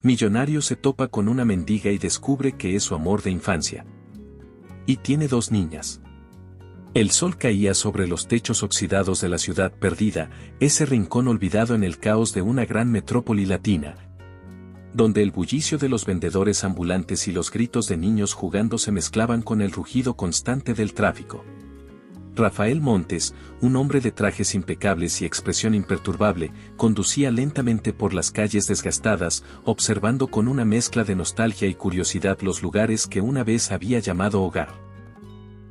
Millonario se topa con una mendiga y descubre que es su amor de infancia. Y tiene 2 niñas. El sol caía sobre los techos oxidados de la ciudad perdida, ese rincón olvidado en el caos de una gran metrópoli latina, donde el bullicio de los vendedores ambulantes y los gritos de niños jugando se mezclaban con el rugido constante del tráfico. Rafael Montes, un hombre de trajes impecables y expresión imperturbable, conducía lentamente por las calles desgastadas, observando con una mezcla de nostalgia y curiosidad los lugares que una vez había llamado hogar.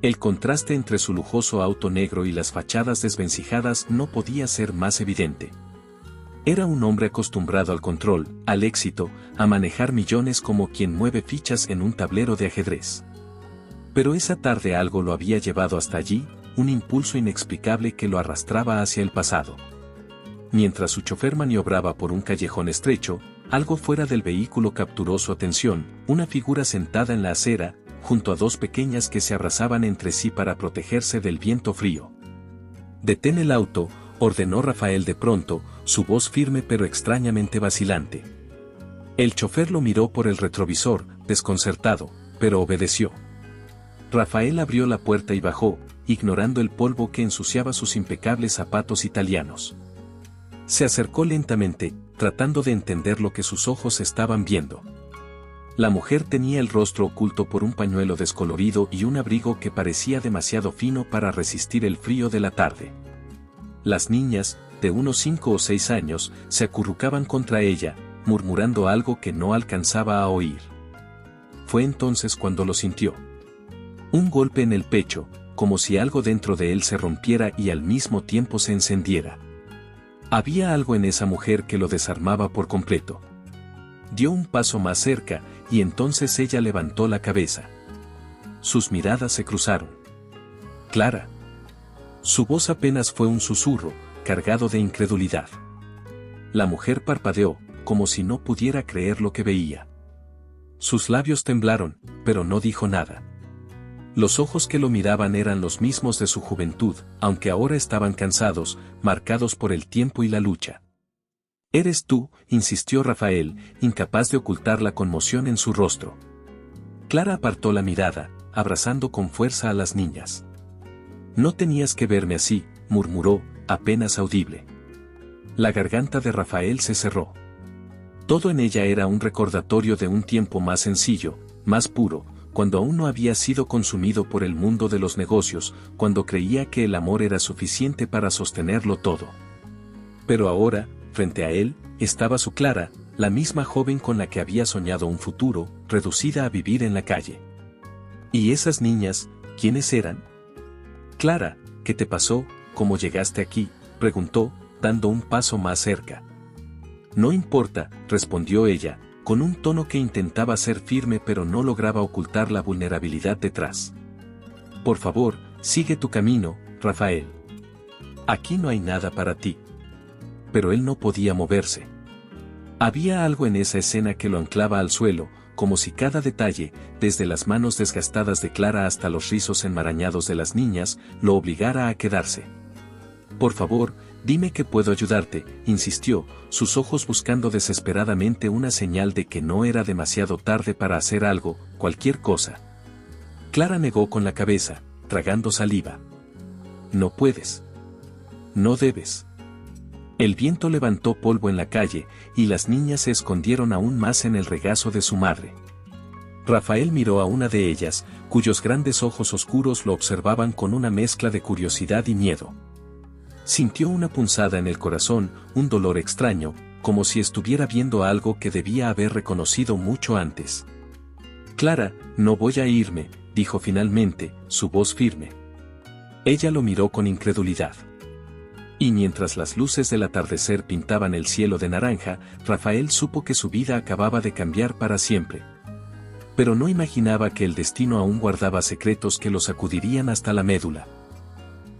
El contraste entre su lujoso auto negro y las fachadas desvencijadas no podía ser más evidente. Era un hombre acostumbrado al control, al éxito, a manejar millones como quien mueve fichas en un tablero de ajedrez. Pero esa tarde algo lo había llevado hasta allí, un impulso inexplicable que lo arrastraba hacia el pasado. Mientras su chofer maniobraba por un callejón estrecho, algo fuera del vehículo capturó su atención, una figura sentada en la acera, junto a 2 pequeñas que se abrazaban entre sí para protegerse del viento frío. «Detén el auto», ordenó Rafael de pronto, su voz firme pero extrañamente vacilante. El chofer lo miró por el retrovisor, desconcertado, pero obedeció. Rafael abrió la puerta y bajó, ignorando el polvo que ensuciaba sus impecables zapatos italianos. Se acercó lentamente, tratando de entender lo que sus ojos estaban viendo. La mujer tenía el rostro oculto por un pañuelo descolorido y un abrigo que parecía demasiado fino para resistir el frío de la tarde. Las niñas, de unos 5 o 6 años, se acurrucaban contra ella, murmurando algo que no alcanzaba a oír. Fue entonces cuando lo sintió. Un golpe en el pecho, como si algo dentro de él se rompiera y al mismo tiempo se encendiera. Había algo en esa mujer que lo desarmaba por completo. Dio un paso más cerca, y entonces ella levantó la cabeza. Sus miradas se cruzaron. «Clara». Su voz apenas fue un susurro, cargado de incredulidad. La mujer parpadeó, como si no pudiera creer lo que veía. Sus labios temblaron, pero no dijo nada. Los ojos que lo miraban eran los mismos de su juventud, aunque ahora estaban cansados, marcados por el tiempo y la lucha. «¿Eres tú?», insistió Rafael, incapaz de ocultar la conmoción en su rostro. Clara apartó la mirada, abrazando con fuerza a las niñas. «No tenías que verme así», murmuró, apenas audible. La garganta de Rafael se cerró. Todo en ella era un recordatorio de un tiempo más sencillo, más puro, cuando aún no había sido consumido por el mundo de los negocios, cuando creía que el amor era suficiente para sostenerlo todo. Pero ahora, frente a él, estaba su Clara, la misma joven con la que había soñado un futuro, reducida a vivir en la calle. ¿Y esas niñas, quiénes eran? «Clara, ¿qué te pasó? ¿Cómo llegaste aquí?», preguntó, dando un paso más cerca. «No importa», respondió ella, con un tono que intentaba ser firme pero no lograba ocultar la vulnerabilidad detrás. «Por favor, sigue tu camino, Rafael. Aquí no hay nada para ti». Pero él no podía moverse. Había algo en esa escena que lo anclaba al suelo, como si cada detalle, desde las manos desgastadas de Clara hasta los rizos enmarañados de las niñas, lo obligara a quedarse. «Por favor, dime que puedo ayudarte», insistió, sus ojos buscando desesperadamente una señal de que no era demasiado tarde para hacer algo, cualquier cosa. Clara negó con la cabeza, tragando saliva. «No puedes. No debes». El viento levantó polvo en la calle, y las niñas se escondieron aún más en el regazo de su madre. Rafael miró a una de ellas, cuyos grandes ojos oscuros lo observaban con una mezcla de curiosidad y miedo. Sintió una punzada en el corazón, un dolor extraño, como si estuviera viendo algo que debía haber reconocido mucho antes. «Clara, no voy a irme», dijo finalmente, su voz firme. Ella lo miró con incredulidad. Y mientras las luces del atardecer pintaban el cielo de naranja, Rafael supo que su vida acababa de cambiar para siempre. Pero no imaginaba que el destino aún guardaba secretos que lo sacudirían hasta la médula.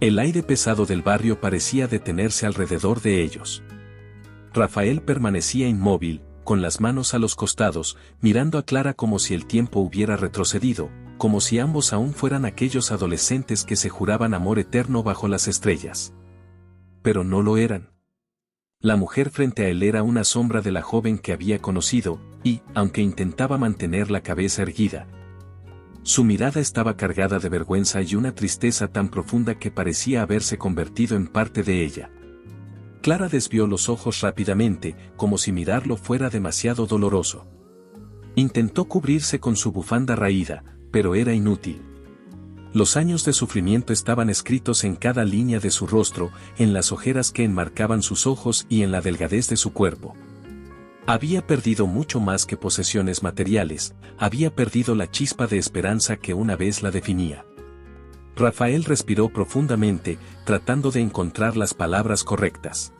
El aire pesado del barrio parecía detenerse alrededor de ellos. Rafael permanecía inmóvil, con las manos a los costados, mirando a Clara como si el tiempo hubiera retrocedido, como si ambos aún fueran aquellos adolescentes que se juraban amor eterno bajo las estrellas. Pero no lo eran. La mujer frente a él era una sombra de la joven que había conocido, y, aunque intentaba mantener la cabeza erguida, su mirada estaba cargada de vergüenza y una tristeza tan profunda que parecía haberse convertido en parte de ella. Clara desvió los ojos rápidamente, como si mirarlo fuera demasiado doloroso. Intentó cubrirse con su bufanda raída, pero era inútil. Los años de sufrimiento estaban escritos en cada línea de su rostro, en las ojeras que enmarcaban sus ojos y en la delgadez de su cuerpo. Había perdido mucho más que posesiones materiales, había perdido la chispa de esperanza que una vez la definía. Rafael respiró profundamente, tratando de encontrar las palabras correctas.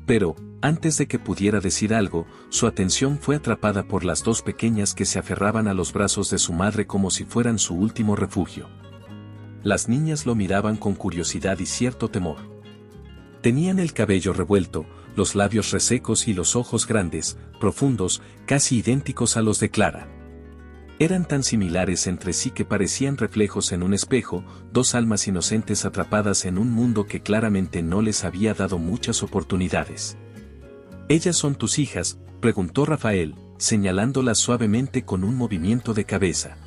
Pero, antes de que pudiera decir algo, su atención fue atrapada por las dos pequeñas que se aferraban a los brazos de su madre como si fueran su último refugio. Las niñas lo miraban con curiosidad y cierto temor. Tenían el cabello revuelto, los labios resecos y los ojos grandes, profundos, casi idénticos a los de Clara. Eran tan similares entre sí que parecían reflejos en un espejo, dos almas inocentes atrapadas en un mundo que claramente no les había dado muchas oportunidades. «¿Ellas son tus hijas?», preguntó Rafael, señalándolas suavemente con un movimiento de cabeza.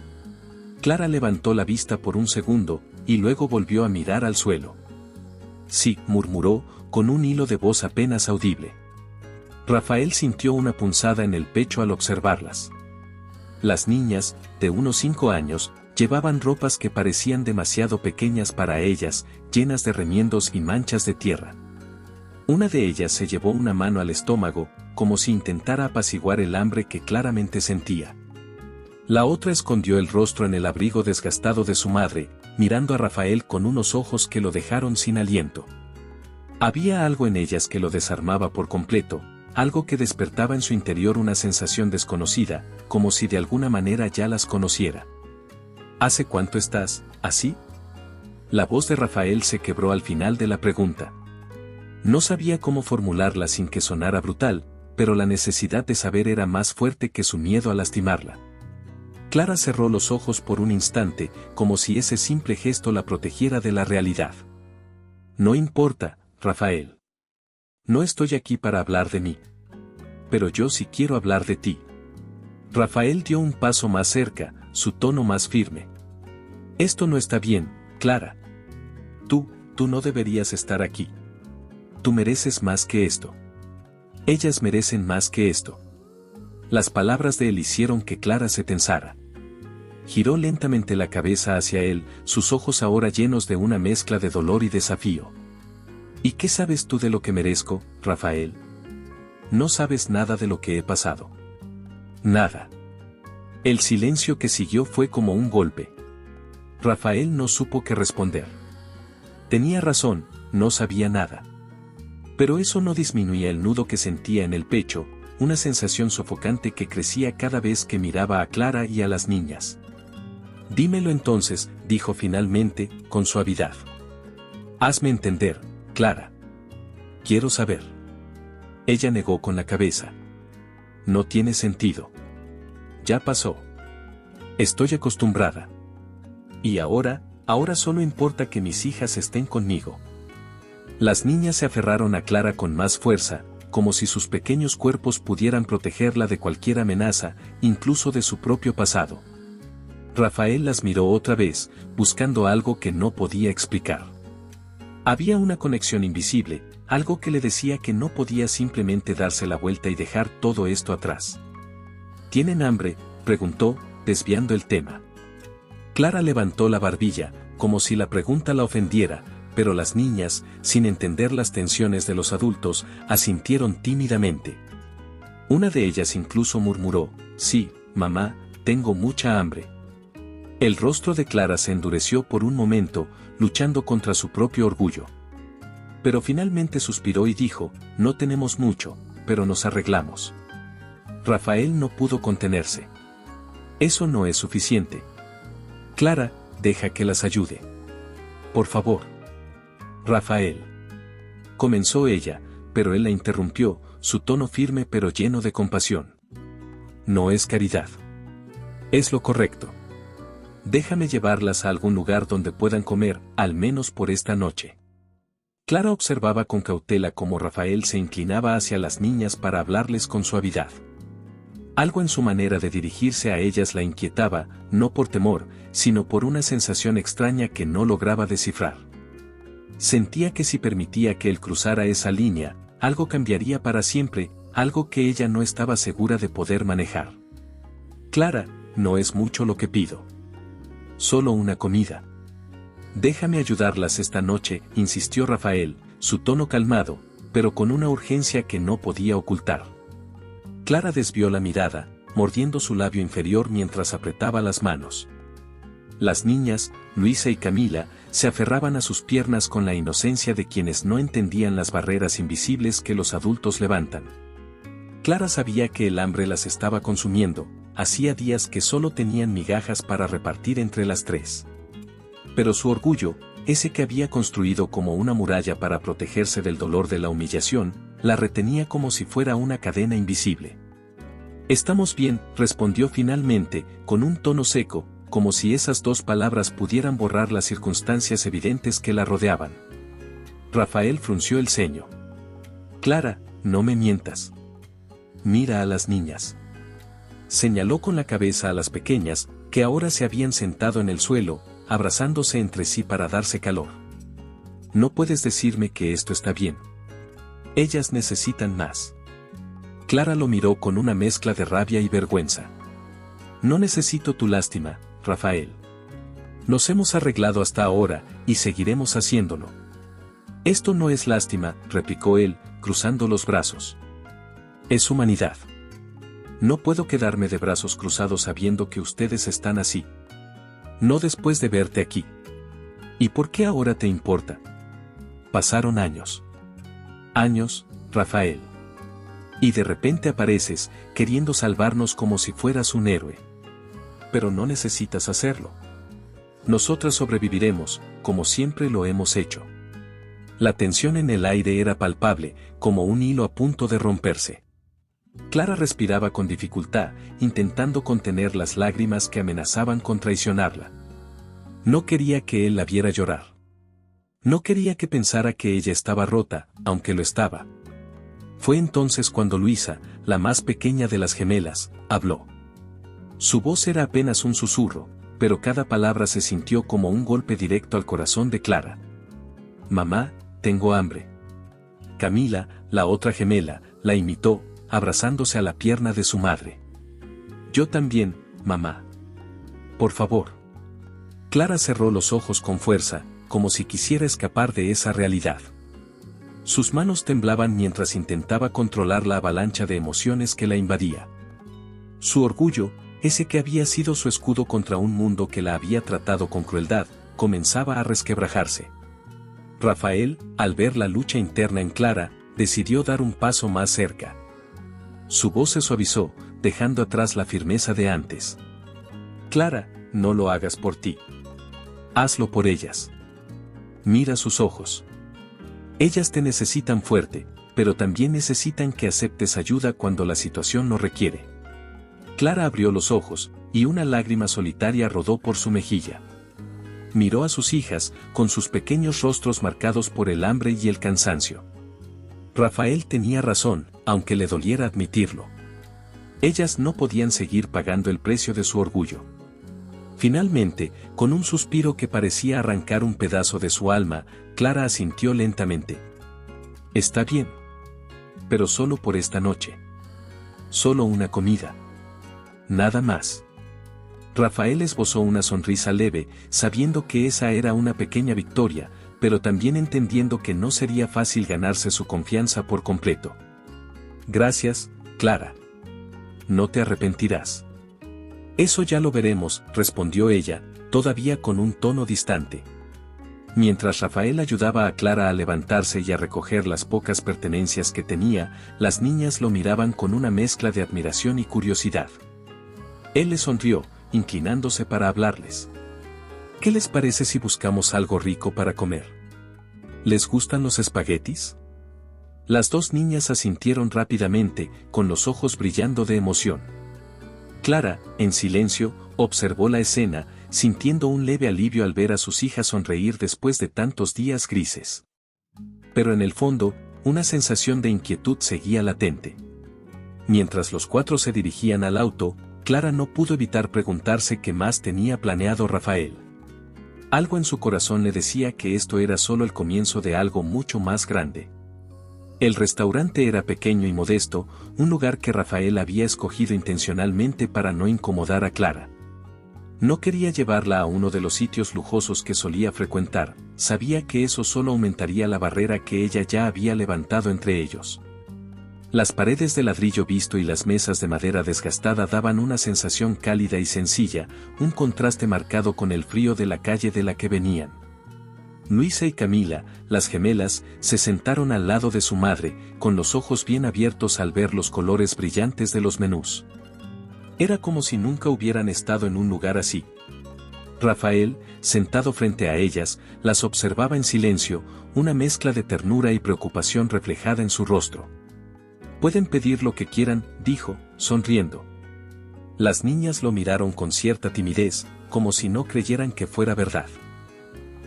Clara levantó la vista por un segundo, y luego volvió a mirar al suelo. «Sí», murmuró, con un hilo de voz apenas audible. Rafael sintió una punzada en el pecho al observarlas. Las niñas, de unos 5 años, llevaban ropas que parecían demasiado pequeñas para ellas, llenas de remiendos y manchas de tierra. Una de ellas se llevó una mano al estómago, como si intentara apaciguar el hambre que claramente sentía. La otra escondió el rostro en el abrigo desgastado de su madre, mirando a Rafael con unos ojos que lo dejaron sin aliento. Había algo en ellas que lo desarmaba por completo, algo que despertaba en su interior una sensación desconocida, como si de alguna manera ya las conociera. ¿Hace cuánto estás así?, La voz de Rafael se quebró al final de la pregunta. No sabía cómo formularla sin que sonara brutal, pero la necesidad de saber era más fuerte que su miedo a lastimarla. Clara cerró los ojos por un instante, como si ese simple gesto la protegiera de la realidad. No importa, Rafael. No estoy aquí para hablar de mí. Pero yo sí quiero hablar de ti. Rafael dio un paso más cerca, su tono más firme. Esto no está bien, Clara. Tú no deberías estar aquí. Tú mereces más que esto. Ellas merecen más que esto. Las palabras de él hicieron que Clara se tensara. Giró lentamente la cabeza hacia él, sus ojos ahora llenos de una mezcla de dolor y desafío. ¿Y qué sabes tú de lo que merezco, Rafael? No sabes nada de lo que he pasado. Nada. El silencio que siguió fue como un golpe. Rafael no supo qué responder. Tenía razón, no sabía nada. Pero eso no disminuía el nudo que sentía en el pecho, una sensación sofocante que crecía cada vez que miraba a Clara y a las niñas. Dímelo entonces, dijo finalmente, con suavidad. Hazme entender, Clara. Quiero saber. Ella negó con la cabeza. No tiene sentido. Ya pasó. Estoy acostumbrada. Y ahora solo importa que mis hijas estén conmigo. Las niñas se aferraron a Clara con más fuerza, como si sus pequeños cuerpos pudieran protegerla de cualquier amenaza, incluso de su propio pasado. Rafael las miró otra vez, buscando algo que no podía explicar. Había una conexión invisible, algo que le decía que no podía simplemente darse la vuelta y dejar todo esto atrás. ¿Tienen hambre?, preguntó, desviando el tema. Clara levantó la barbilla, como si la pregunta la ofendiera, pero las niñas, sin entender las tensiones de los adultos, asintieron tímidamente. Una de ellas incluso murmuró, «Sí, mamá, tengo mucha hambre». El rostro de Clara se endureció por un momento, luchando contra su propio orgullo. Pero finalmente suspiró y dijo, «No tenemos mucho, pero nos arreglamos». Rafael no pudo contenerse. «Eso no es suficiente. Clara, deja que las ayude. Por favor». «Rafael». Comenzó ella, pero él la interrumpió, su tono firme pero lleno de compasión. «No es caridad. Es lo correcto. Déjame llevarlas a algún lugar donde puedan comer, al menos por esta noche». Clara observaba con cautela cómo Rafael se inclinaba hacia las niñas para hablarles con suavidad. Algo en su manera de dirigirse a ellas la inquietaba, no por temor, sino por una sensación extraña que no lograba descifrar. Sentía que si permitía que él cruzara esa línea, algo cambiaría para siempre, algo que ella no estaba segura de poder manejar. Clara, no es mucho lo que pido. Solo una comida. Déjame ayudarlas esta noche, insistió Rafael, su tono calmado, pero con una urgencia que no podía ocultar. Clara desvió la mirada, mordiendo su labio inferior mientras apretaba las manos. Las niñas, Luisa y Camila, se aferraban a sus piernas con la inocencia de quienes no entendían las barreras invisibles que los adultos levantan. Clara sabía que el hambre las estaba consumiendo, hacía días que solo tenían migajas para repartir entre las tres. Pero su orgullo, ese que había construido como una muralla para protegerse del dolor de la humillación, la retenía como si fuera una cadena invisible. «Estamos bien», respondió finalmente, con un tono seco, como si esas dos palabras pudieran borrar las circunstancias evidentes que la rodeaban. Rafael frunció el ceño. «Clara, no me mientas. Mira a las niñas». Señaló con la cabeza a las pequeñas, que ahora se habían sentado en el suelo, abrazándose entre sí para darse calor. «No puedes decirme que esto está bien. Ellas necesitan más». Clara lo miró con una mezcla de rabia y vergüenza. «No necesito tu lástima, Rafael. Nos hemos arreglado hasta ahora, y seguiremos haciéndolo». «Esto no es lástima», replicó él, cruzando los brazos. «Es humanidad. No puedo quedarme de brazos cruzados sabiendo que ustedes están así. No después de verte aquí. ¿Y por qué ahora te importa? Pasaron años. Años, Rafael. Y de repente apareces, queriendo salvarnos como si fueras un héroe. Pero no necesitas hacerlo. Nosotras sobreviviremos, como siempre lo hemos hecho». La tensión en el aire era palpable, como un hilo a punto de romperse. Clara respiraba con dificultad, intentando contener las lágrimas que amenazaban con traicionarla. No quería que él la viera llorar. No quería que pensara que ella estaba rota, aunque lo estaba. Fue entonces cuando Luisa, la más pequeña de las gemelas, habló. Su voz era apenas un susurro, pero cada palabra se sintió como un golpe directo al corazón de Clara. «Mamá, tengo hambre». Camila, la otra gemela, la imitó, abrazándose a la pierna de su madre. «Yo también, mamá. Por favor». Clara cerró los ojos con fuerza, como si quisiera escapar de esa realidad. Sus manos temblaban mientras intentaba controlar la avalancha de emociones que la invadía. Su orgullo, ese que había sido su escudo contra un mundo que la había tratado con crueldad, comenzaba a resquebrajarse. Rafael, al ver la lucha interna en Clara, decidió dar un paso más cerca. Su voz se suavizó, dejando atrás la firmeza de antes. «Clara, no lo hagas por ti. Hazlo por ellas. Mira sus ojos. Ellas te necesitan fuerte, pero también necesitan que aceptes ayuda cuando la situación lo requiere». Clara abrió los ojos, y una lágrima solitaria rodó por su mejilla. Miró a sus hijas, con sus pequeños rostros marcados por el hambre y el cansancio. Rafael tenía razón, aunque le doliera admitirlo. Ellas no podían seguir pagando el precio de su orgullo. Finalmente, con un suspiro que parecía arrancar un pedazo de su alma, Clara asintió lentamente. «Está bien. Pero solo por esta noche. Solo una comida. Nada más». Rafael esbozó una sonrisa leve, sabiendo que esa era una pequeña victoria, pero también entendiendo que no sería fácil ganarse su confianza por completo. «Gracias, Clara. No te arrepentirás». «Eso ya lo veremos», respondió ella, todavía con un tono distante. Mientras Rafael ayudaba a Clara a levantarse y a recoger las pocas pertenencias que tenía, las niñas lo miraban con una mezcla de admiración y curiosidad. Él les sonrió, inclinándose para hablarles. «¿Qué les parece si buscamos algo rico para comer? ¿Les gustan los espaguetis?». Las dos niñas asintieron rápidamente, con los ojos brillando de emoción. Clara, en silencio, observó la escena, sintiendo un leve alivio al ver a sus hijas sonreír después de tantos días grises. Pero en el fondo, una sensación de inquietud seguía latente. Mientras los cuatro se dirigían al auto, Clara no pudo evitar preguntarse qué más tenía planeado Rafael. Algo en su corazón le decía que esto era solo el comienzo de algo mucho más grande. El restaurante era pequeño y modesto, un lugar que Rafael había escogido intencionalmente para no incomodar a Clara. No quería llevarla a uno de los sitios lujosos que solía frecuentar, sabía que eso solo aumentaría la barrera que ella ya había levantado entre ellos. Las paredes de ladrillo visto y las mesas de madera desgastada daban una sensación cálida y sencilla, un contraste marcado con el frío de la calle de la que venían. Luisa y Camila, las gemelas, se sentaron al lado de su madre, con los ojos bien abiertos al ver los colores brillantes de los menús. Era como si nunca hubieran estado en un lugar así. Rafael, sentado frente a ellas, las observaba en silencio, una mezcla de ternura y preocupación reflejada en su rostro. «Pueden pedir lo que quieran», dijo, sonriendo. Las niñas lo miraron con cierta timidez, como si no creyeran que fuera verdad.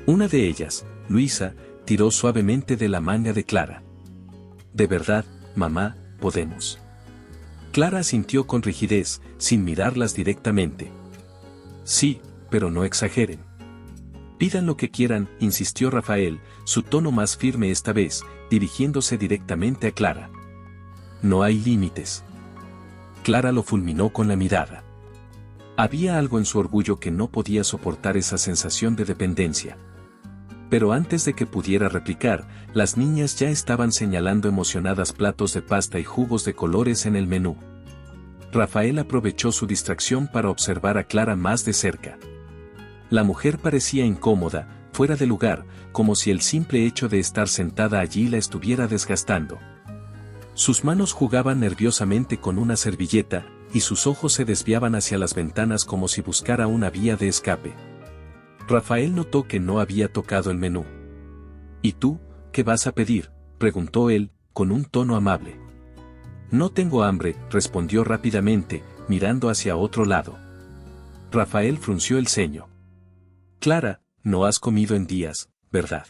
Una de ellas, Luisa, tiró suavemente de la manga de Clara. «De verdad, mamá, podemos». Clara asintió con rigidez, sin mirarlas directamente. «Sí, pero no exageren». «Pidan lo que quieran», insistió Rafael, su tono más firme esta vez, dirigiéndose directamente a Clara. «No hay límites». Clara lo fulminó con la mirada. Había algo en su orgullo que no podía soportar esa sensación de dependencia. Pero antes de que pudiera replicar, las niñas ya estaban señalando emocionadas platos de pasta y jugos de colores en el menú. Rafael aprovechó su distracción para observar a Clara más de cerca. La mujer parecía incómoda, fuera de lugar, como si el simple hecho de estar sentada allí la estuviera desgastando. Sus manos jugaban nerviosamente con una servilleta, y sus ojos se desviaban hacia las ventanas como si buscara una vía de escape. Rafael notó que no había tocado el menú. «¿Y tú, qué vas a pedir?», preguntó él, con un tono amable. «No tengo hambre», respondió rápidamente, mirando hacia otro lado. Rafael frunció el ceño. «Clara, no has comido en días, ¿verdad?».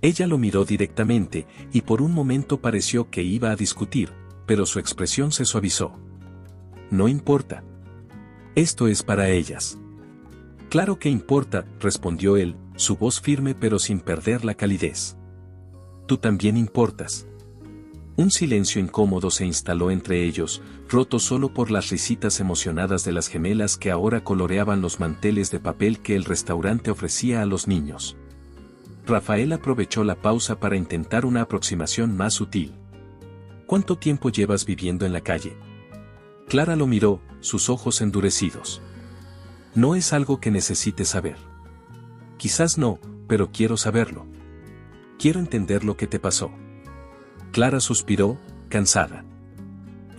Ella lo miró directamente, y por un momento pareció que iba a discutir, pero su expresión se suavizó. «No importa. Esto es para ellas». «Claro que importa», respondió él, su voz firme pero sin perder la calidez. «Tú también importas». Un silencio incómodo se instaló entre ellos, roto solo por las risitas emocionadas de las gemelas que ahora coloreaban los manteles de papel que el restaurante ofrecía a los niños. Rafael aprovechó la pausa para intentar una aproximación más sutil. «¿Cuánto tiempo llevas viviendo en la calle?». Clara lo miró, sus ojos endurecidos. «No es algo que necesites saber». «Quizás no, pero quiero saberlo. Quiero entender lo que te pasó». Clara suspiró, cansada.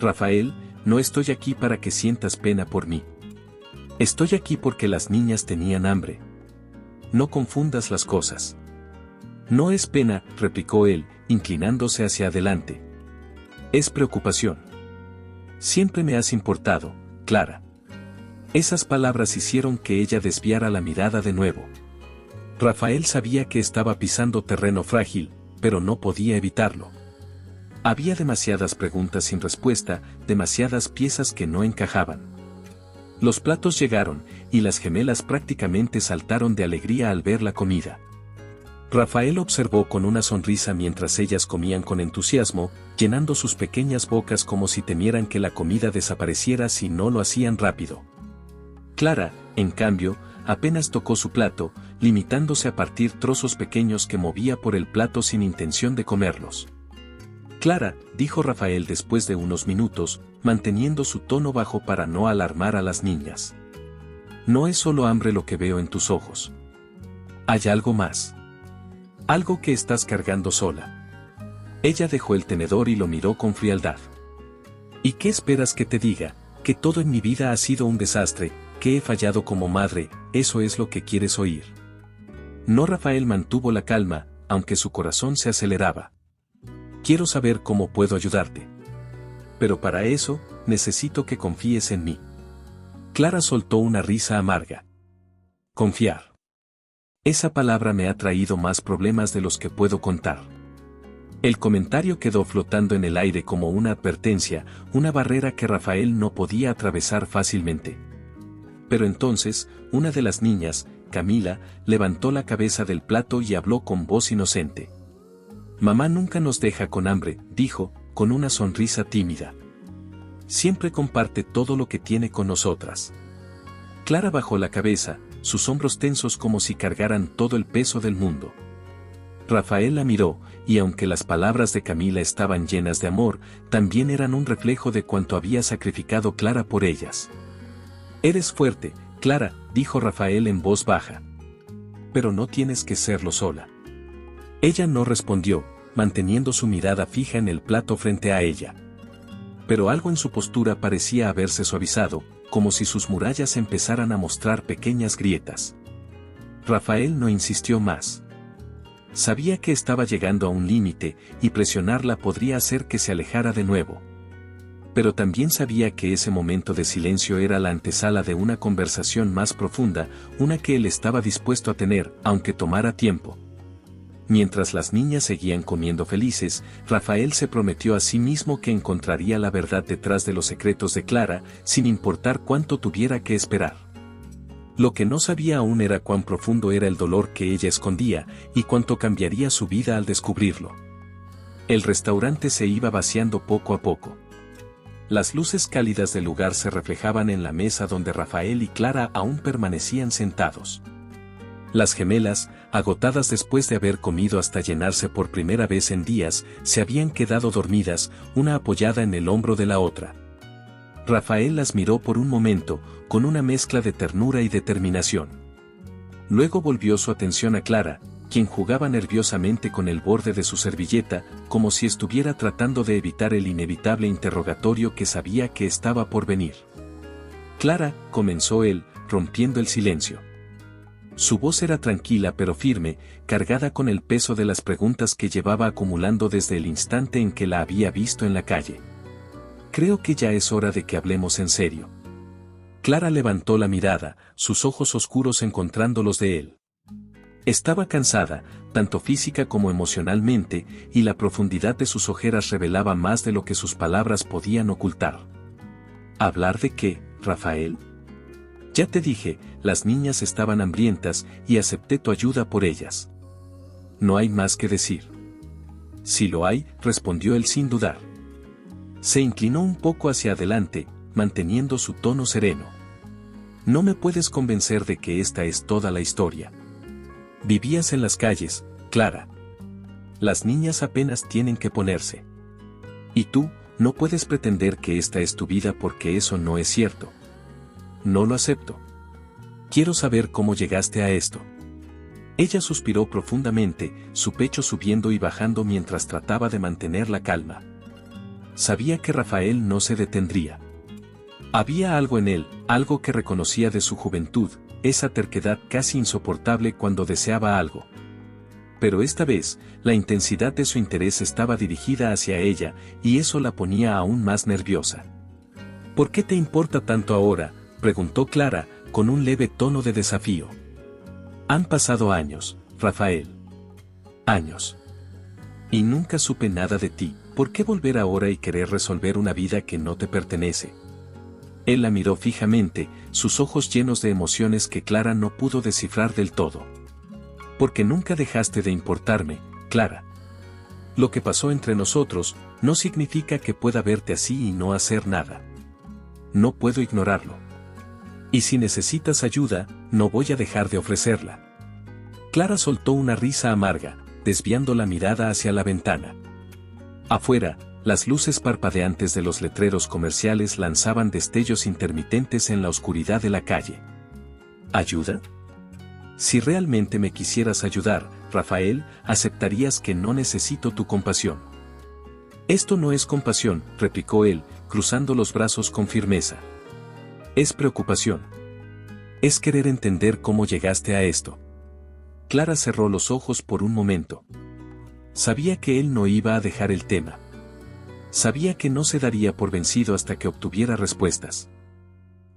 «Rafael, no estoy aquí para que sientas pena por mí. Estoy aquí porque las niñas tenían hambre. No confundas las cosas». «No es pena», replicó él, inclinándose hacia adelante. «Es preocupación. Siempre me has importado, Clara». Esas palabras hicieron que ella desviara la mirada de nuevo. Rafael sabía que estaba pisando terreno frágil, pero no podía evitarlo. Había demasiadas preguntas sin respuesta, demasiadas piezas que no encajaban. Los platos llegaron, y las gemelas prácticamente saltaron de alegría al ver la comida. Rafael observó con una sonrisa mientras ellas comían con entusiasmo, llenando sus pequeñas bocas como si temieran que la comida desapareciera si no lo hacían rápido. Clara, en cambio, apenas tocó su plato, limitándose a partir trozos pequeños que movía por el plato sin intención de comerlos. «Clara», dijo Rafael después de unos minutos, manteniendo su tono bajo para no alarmar a las niñas. «No es solo hambre lo que veo en tus ojos. Hay algo más. Algo que estás cargando sola». Ella dejó el tenedor y lo miró con frialdad. «¿Y qué esperas que te diga? Que todo en mi vida ha sido un desastre, que he fallado como madre, ¿eso es lo que quieres oír?». No. Rafael mantuvo la calma, aunque su corazón se aceleraba. «Quiero saber cómo puedo ayudarte. Pero para eso, necesito que confíes en mí». Clara soltó una risa amarga. «Confiar. Esa palabra me ha traído más problemas de los que puedo contar». El comentario quedó flotando en el aire como una advertencia, una barrera que Rafael no podía atravesar fácilmente. Pero entonces, una de las niñas, Camila, levantó la cabeza del plato y habló con voz inocente. «Mamá nunca nos deja con hambre», dijo, con una sonrisa tímida. «Siempre comparte todo lo que tiene con nosotras». Clara bajó la cabeza, sus hombros tensos como si cargaran todo el peso del mundo. Rafael la miró, y aunque las palabras de Camila estaban llenas de amor, también eran un reflejo de cuánto había sacrificado Clara por ellas. «Eres fuerte, Clara», dijo Rafael en voz baja. «Pero no tienes que serlo sola». Ella no respondió, manteniendo su mirada fija en el plato frente a ella. Pero algo en su postura parecía haberse suavizado, como si sus murallas empezaran a mostrar pequeñas grietas. Rafael no insistió más. Sabía que estaba llegando a un límite, y presionarla podría hacer que se alejara de nuevo. Pero también sabía que ese momento de silencio era la antesala de una conversación más profunda, una que él estaba dispuesto a tener, aunque tomara tiempo. Mientras las niñas seguían comiendo felices, Rafael se prometió a sí mismo que encontraría la verdad detrás de los secretos de Clara, sin importar cuánto tuviera que esperar. Lo que no sabía aún era cuán profundo era el dolor que ella escondía, y cuánto cambiaría su vida al descubrirlo. El restaurante se iba vaciando poco a poco. Las luces cálidas del lugar se reflejaban en la mesa donde Rafael y Clara aún permanecían sentados. Las gemelas, agotadas después de haber comido hasta llenarse por primera vez en días, se habían quedado dormidas, una apoyada en el hombro de la otra. Rafael las miró por un momento, con una mezcla de ternura y determinación. Luego volvió su atención a Clara, quien jugaba nerviosamente con el borde de su servilleta, como si estuviera tratando de evitar el inevitable interrogatorio que sabía que estaba por venir. «Clara», comenzó él, rompiendo el silencio. Su voz era tranquila pero firme, cargada con el peso de las preguntas que llevaba acumulando desde el instante en que la había visto en la calle. «Creo que ya es hora de que hablemos en serio». Clara levantó la mirada, sus ojos oscuros encontrando los de él. Estaba cansada, tanto física como emocionalmente, y la profundidad de sus ojeras revelaba más de lo que sus palabras podían ocultar. «¿Hablar de qué, Rafael?» «Ya te dije, las niñas estaban hambrientas y acepté tu ayuda por ellas. No hay más que decir». «Sí lo hay», respondió él sin dudar. Se inclinó un poco hacia adelante, manteniendo su tono sereno. «No me puedes convencer de que esta es toda la historia. Vivías en las calles, Clara. Las niñas apenas tienen que ponerse. Y tú, no puedes pretender que esta es tu vida porque eso no es cierto. No lo acepto. Quiero saber cómo llegaste a esto». Ella suspiró profundamente, su pecho subiendo y bajando mientras trataba de mantener la calma. Sabía que Rafael no se detendría. Había algo en él, algo que reconocía de su juventud, esa terquedad casi insoportable cuando deseaba algo. Pero esta vez, la intensidad de su interés estaba dirigida hacia ella, y eso la ponía aún más nerviosa. «¿Por qué te importa tanto ahora?», preguntó Clara, con un leve tono de desafío. «Han pasado años, Rafael. Años. Y nunca supe nada de ti, ¿por qué volver ahora y querer resolver una vida que no te pertenece?». Él la miró fijamente, sus ojos llenos de emociones que Clara no pudo descifrar del todo. «Porque nunca dejaste de importarme, Clara. Lo que pasó entre nosotros, no significa que pueda verte así y no hacer nada. No puedo ignorarlo. Y si necesitas ayuda, no voy a dejar de ofrecerla». Clara soltó una risa amarga, desviando la mirada hacia la ventana. Afuera, las luces parpadeantes de los letreros comerciales lanzaban destellos intermitentes en la oscuridad de la calle. ¿Ayuda? Si realmente me quisieras ayudar, Rafael, aceptarías que no necesito tu compasión. Esto no es compasión, replicó él, cruzando los brazos con firmeza. Es preocupación. Es querer entender cómo llegaste a esto. Clara cerró los ojos por un momento. Sabía que él no iba a dejar el tema. Sabía que no se daría por vencido hasta que obtuviera respuestas.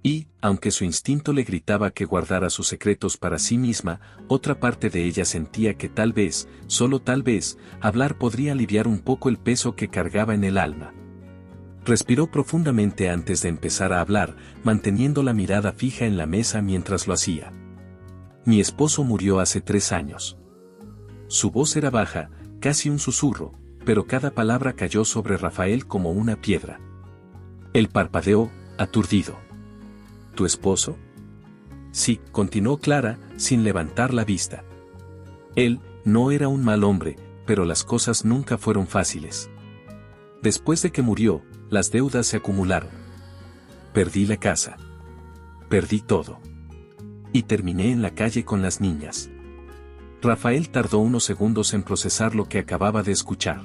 Y, aunque su instinto le gritaba que guardara sus secretos para sí misma, otra parte de ella sentía que tal vez, solo tal vez, hablar podría aliviar un poco el peso que cargaba en el alma. Respiró profundamente antes de empezar a hablar, manteniendo la mirada fija en la mesa mientras lo hacía. Mi esposo murió hace 3 años. Su voz era baja, casi un susurro, pero cada palabra cayó sobre Rafael como una piedra. Él parpadeó, aturdido. ¿Tu esposo? Sí, continuó Clara, sin levantar la vista. Él no era un mal hombre, pero las cosas nunca fueron fáciles. Después de que murió, las deudas se acumularon. Perdí la casa. Perdí todo. Y terminé en la calle con las niñas. Rafael tardó unos segundos en procesar lo que acababa de escuchar.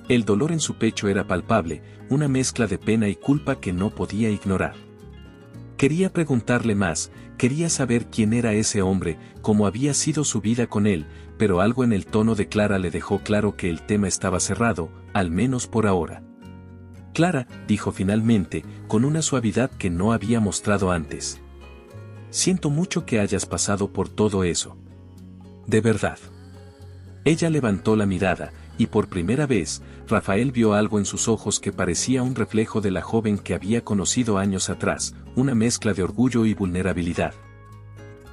El dolor en su pecho era palpable, una mezcla de pena y culpa que no podía ignorar. Quería preguntarle más, quería saber quién era ese hombre, cómo había sido su vida con él, pero algo en el tono de Clara le dejó claro que el tema estaba cerrado, al menos por ahora. Clara, dijo finalmente, con una suavidad que no había mostrado antes. Siento mucho que hayas pasado por todo eso. De verdad. Ella levantó la mirada, y por primera vez, Rafael vio algo en sus ojos que parecía un reflejo de la joven que había conocido años atrás, una mezcla de orgullo y vulnerabilidad.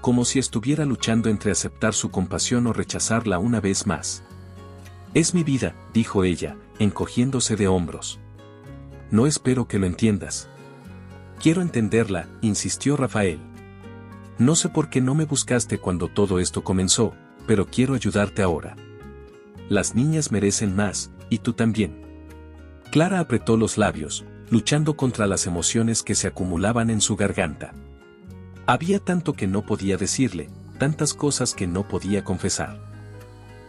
Como si estuviera luchando entre aceptar su compasión o rechazarla una vez más. Es mi vida, dijo ella, encogiéndose de hombros. No espero que lo entiendas. Quiero entenderla, insistió Rafael. No sé por qué no me buscaste cuando todo esto comenzó, pero quiero ayudarte ahora. Las niñas merecen más, y tú también. Clara apretó los labios, luchando contra las emociones que se acumulaban en su garganta. Había tanto que no podía decirle, tantas cosas que no podía confesar.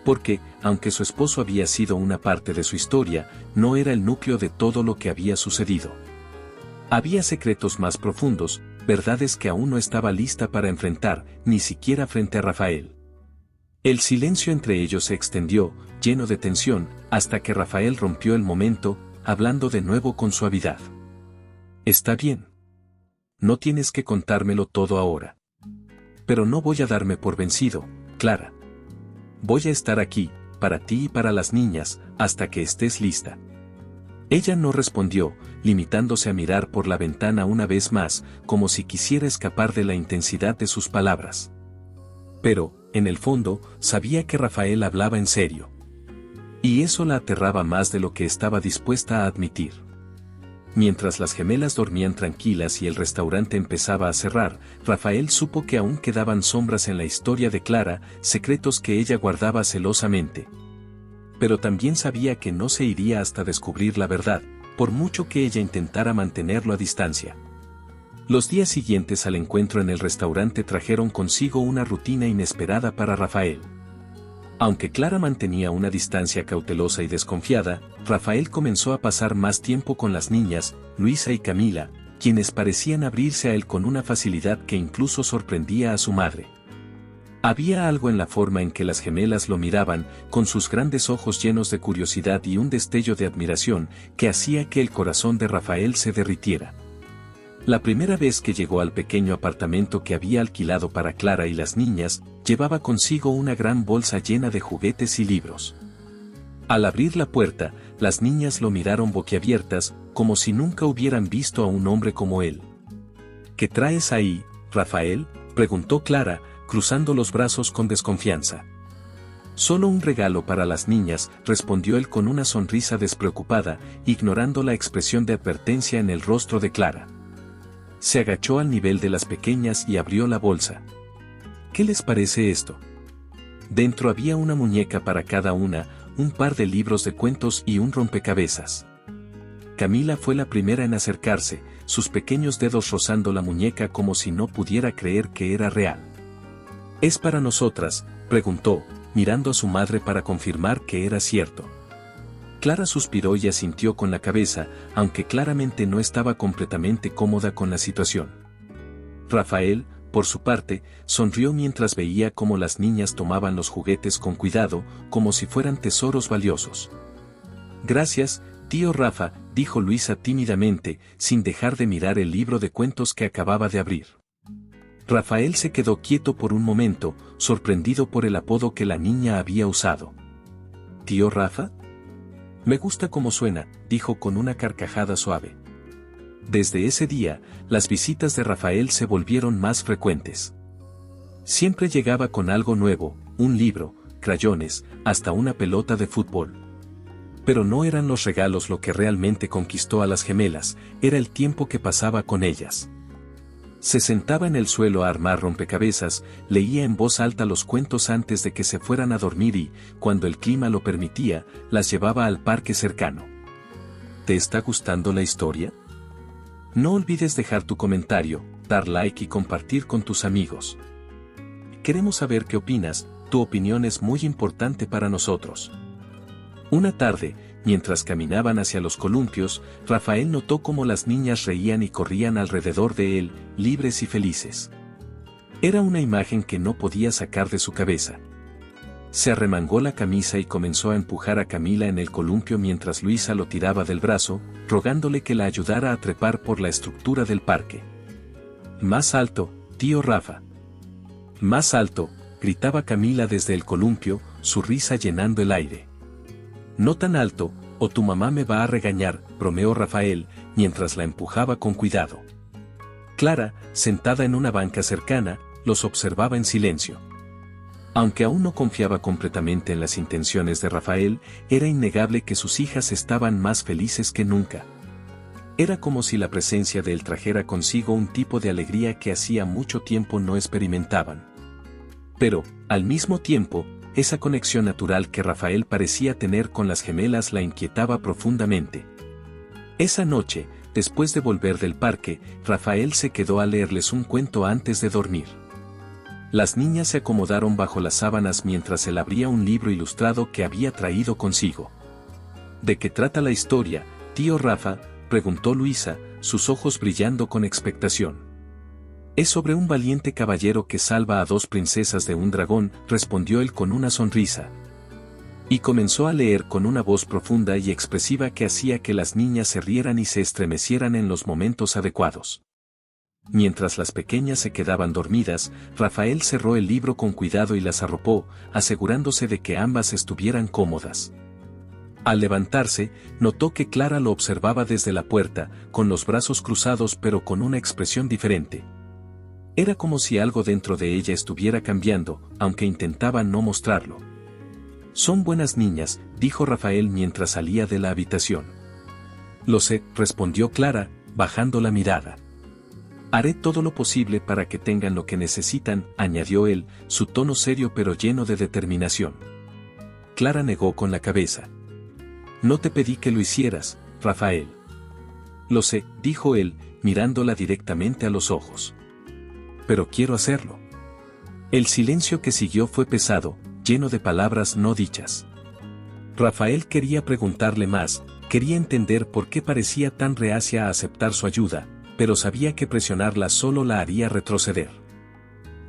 Porque, aunque su esposo había sido una parte de su historia, no era el núcleo de todo lo que había sucedido. Había secretos más profundos, verdades que aún no estaba lista para enfrentar, ni siquiera frente a Rafael. El silencio entre ellos se extendió, lleno de tensión, hasta que Rafael rompió el momento, hablando de nuevo con suavidad. Está bien. No tienes que contármelo todo ahora. Pero no voy a darme por vencido, Clara. Voy a estar aquí, para ti y para las niñas, hasta que estés lista. Ella no respondió, limitándose a mirar por la ventana una vez más, como si quisiera escapar de la intensidad de sus palabras. Pero, en el fondo, sabía que Rafael hablaba en serio. Y eso la aterraba más de lo que estaba dispuesta a admitir. Mientras las gemelas dormían tranquilas y el restaurante empezaba a cerrar, Rafael supo que aún quedaban sombras en la historia de Clara, secretos que ella guardaba celosamente. Pero también sabía que no se iría hasta descubrir la verdad, por mucho que ella intentara mantenerlo a distancia. Los días siguientes al encuentro en el restaurante trajeron consigo una rutina inesperada para Rafael. Aunque Clara mantenía una distancia cautelosa y desconfiada, Rafael comenzó a pasar más tiempo con las niñas, Luisa y Camila, quienes parecían abrirse a él con una facilidad que incluso sorprendía a su madre. Había algo en la forma en que las gemelas lo miraban, con sus grandes ojos llenos de curiosidad y un destello de admiración, que hacía que el corazón de Rafael se derritiera. La primera vez que llegó al pequeño apartamento que había alquilado para Clara y las niñas, llevaba consigo una gran bolsa llena de juguetes y libros. Al abrir la puerta, las niñas lo miraron boquiabiertas, como si nunca hubieran visto a un hombre como él. ¿Qué traes ahí, Rafael?, preguntó Clara, cruzando los brazos con desconfianza. Solo un regalo para las niñas, respondió él con una sonrisa despreocupada, ignorando la expresión de advertencia en el rostro de Clara. Se agachó al nivel de las pequeñas y abrió la bolsa. ¿Qué les parece esto? Dentro había una muñeca para cada una, un par de libros de cuentos y un rompecabezas. Camila fue la primera en acercarse, sus pequeños dedos rozando la muñeca como si no pudiera creer que era real. ¿Es para nosotras?, preguntó, mirando a su madre para confirmar que era cierto. Clara suspiró y asintió con la cabeza, aunque claramente no estaba completamente cómoda con la situación. Rafael, por su parte, sonrió mientras veía cómo las niñas tomaban los juguetes con cuidado, como si fueran tesoros valiosos. Gracias, tío Rafa, dijo Luisa tímidamente, sin dejar de mirar el libro de cuentos que acababa de abrir. Rafael se quedó quieto por un momento, sorprendido por el apodo que la niña había usado. ¿Tío Rafa? Me gusta cómo suena, dijo con una carcajada suave. Desde ese día, las visitas de Rafael se volvieron más frecuentes. Siempre llegaba con algo nuevo, un libro, crayones, hasta una pelota de fútbol. Pero no eran los regalos lo que realmente conquistó a las gemelas, era el tiempo que pasaba con ellas. Se sentaba en el suelo a armar rompecabezas, leía en voz alta los cuentos antes de que se fueran a dormir y, cuando el clima lo permitía, las llevaba al parque cercano. ¿Te está gustando la historia? No olvides dejar tu comentario, dar like y compartir con tus amigos. Queremos saber qué opinas, tu opinión es muy importante para nosotros. Una tarde, mientras caminaban hacia los columpios, Rafael notó cómo las niñas reían y corrían alrededor de él, libres y felices. Era una imagen que no podía sacar de su cabeza. Se arremangó la camisa y comenzó a empujar a Camila en el columpio mientras Luisa lo tiraba del brazo, rogándole que la ayudara a trepar por la estructura del parque. Más alto, tío Rafa. Más alto, gritaba Camila desde el columpio, su risa llenando el aire. No tan alto, o tu mamá me va a regañar, bromeó Rafael, mientras la empujaba con cuidado. Clara, sentada en una banca cercana, los observaba en silencio. Aunque aún no confiaba completamente en las intenciones de Rafael, era innegable que sus hijas estaban más felices que nunca. Era como si la presencia de él trajera consigo un tipo de alegría que hacía mucho tiempo no experimentaban. Pero, al mismo tiempo, esa conexión natural que Rafael parecía tener con las gemelas la inquietaba profundamente. Esa noche, después de volver del parque, Rafael se quedó a leerles un cuento antes de dormir. Las niñas se acomodaron bajo las sábanas mientras él abría un libro ilustrado que había traído consigo. ¿De qué trata la historia, tío Rafa?, preguntó Luisa, sus ojos brillando con expectación. Es sobre un valiente caballero que salva a 2 princesas de un dragón, respondió él con una sonrisa. Y comenzó a leer con una voz profunda y expresiva que hacía que las niñas se rieran y se estremecieran en los momentos adecuados. Mientras las pequeñas se quedaban dormidas, Rafael cerró el libro con cuidado y las arropó, asegurándose de que ambas estuvieran cómodas. Al levantarse, notó que Clara lo observaba desde la puerta, con los brazos cruzados pero con una expresión diferente. Era como si algo dentro de ella estuviera cambiando, aunque intentaba no mostrarlo. Son buenas niñas, dijo Rafael mientras salía de la habitación. Lo sé, respondió Clara, bajando la mirada. Haré todo lo posible para que tengan lo que necesitan, añadió él, su tono serio pero lleno de determinación. Clara negó con la cabeza. No te pedí que lo hicieras, Rafael. Lo sé, dijo él, mirándola directamente a los ojos. Pero quiero hacerlo. El silencio que siguió fue pesado, lleno de palabras no dichas. Rafael quería preguntarle más, quería entender por qué parecía tan reacia a aceptar su ayuda, pero sabía que presionarla solo la haría retroceder.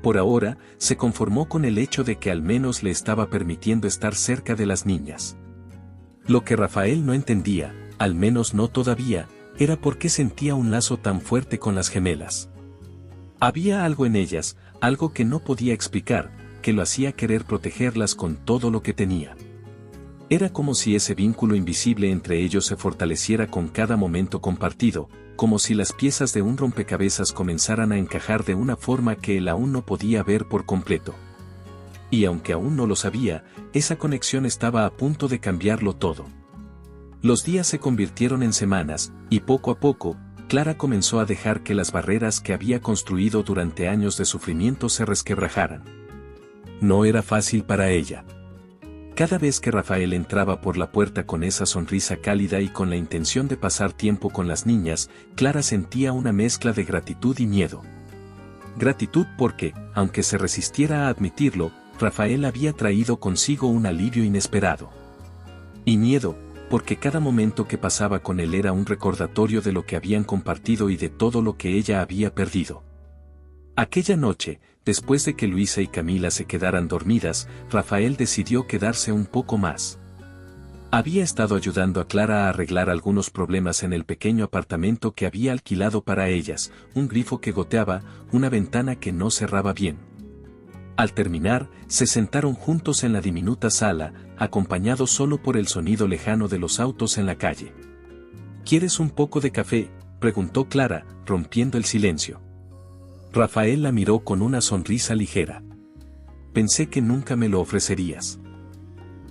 Por ahora, se conformó con el hecho de que al menos le estaba permitiendo estar cerca de las niñas. Lo que Rafael no entendía, al menos no todavía, era por qué sentía un lazo tan fuerte con las gemelas. Había algo en ellas, algo que no podía explicar, que lo hacía querer protegerlas con todo lo que tenía. Era como si ese vínculo invisible entre ellos se fortaleciera con cada momento compartido, como si las piezas de un rompecabezas comenzaran a encajar de una forma que él aún no podía ver por completo. Y aunque aún no lo sabía, esa conexión estaba a punto de cambiarlo todo. Los días se convirtieron en semanas, y poco a poco, Clara comenzó a dejar que las barreras que había construido durante años de sufrimiento se resquebrajaran. No era fácil para ella. Cada vez que Rafael entraba por la puerta con esa sonrisa cálida y con la intención de pasar tiempo con las niñas, Clara sentía una mezcla de gratitud y miedo. Gratitud porque, aunque se resistiera a admitirlo, Rafael había traído consigo un alivio inesperado. Y miedo, porque cada momento que pasaba con él era un recordatorio de lo que habían compartido y de todo lo que ella había perdido. Aquella noche, después de que Luisa y Camila se quedaran dormidas, Rafael decidió quedarse un poco más. Había estado ayudando a Clara a arreglar algunos problemas en el pequeño apartamento que había alquilado para ellas, un grifo que goteaba, una ventana que no cerraba bien. Al terminar, se sentaron juntos en la diminuta sala, acompañados solo por el sonido lejano de los autos en la calle. ¿Quieres un poco de café?, preguntó Clara, rompiendo el silencio. Rafael la miró con una sonrisa ligera. Pensé que nunca me lo ofrecerías.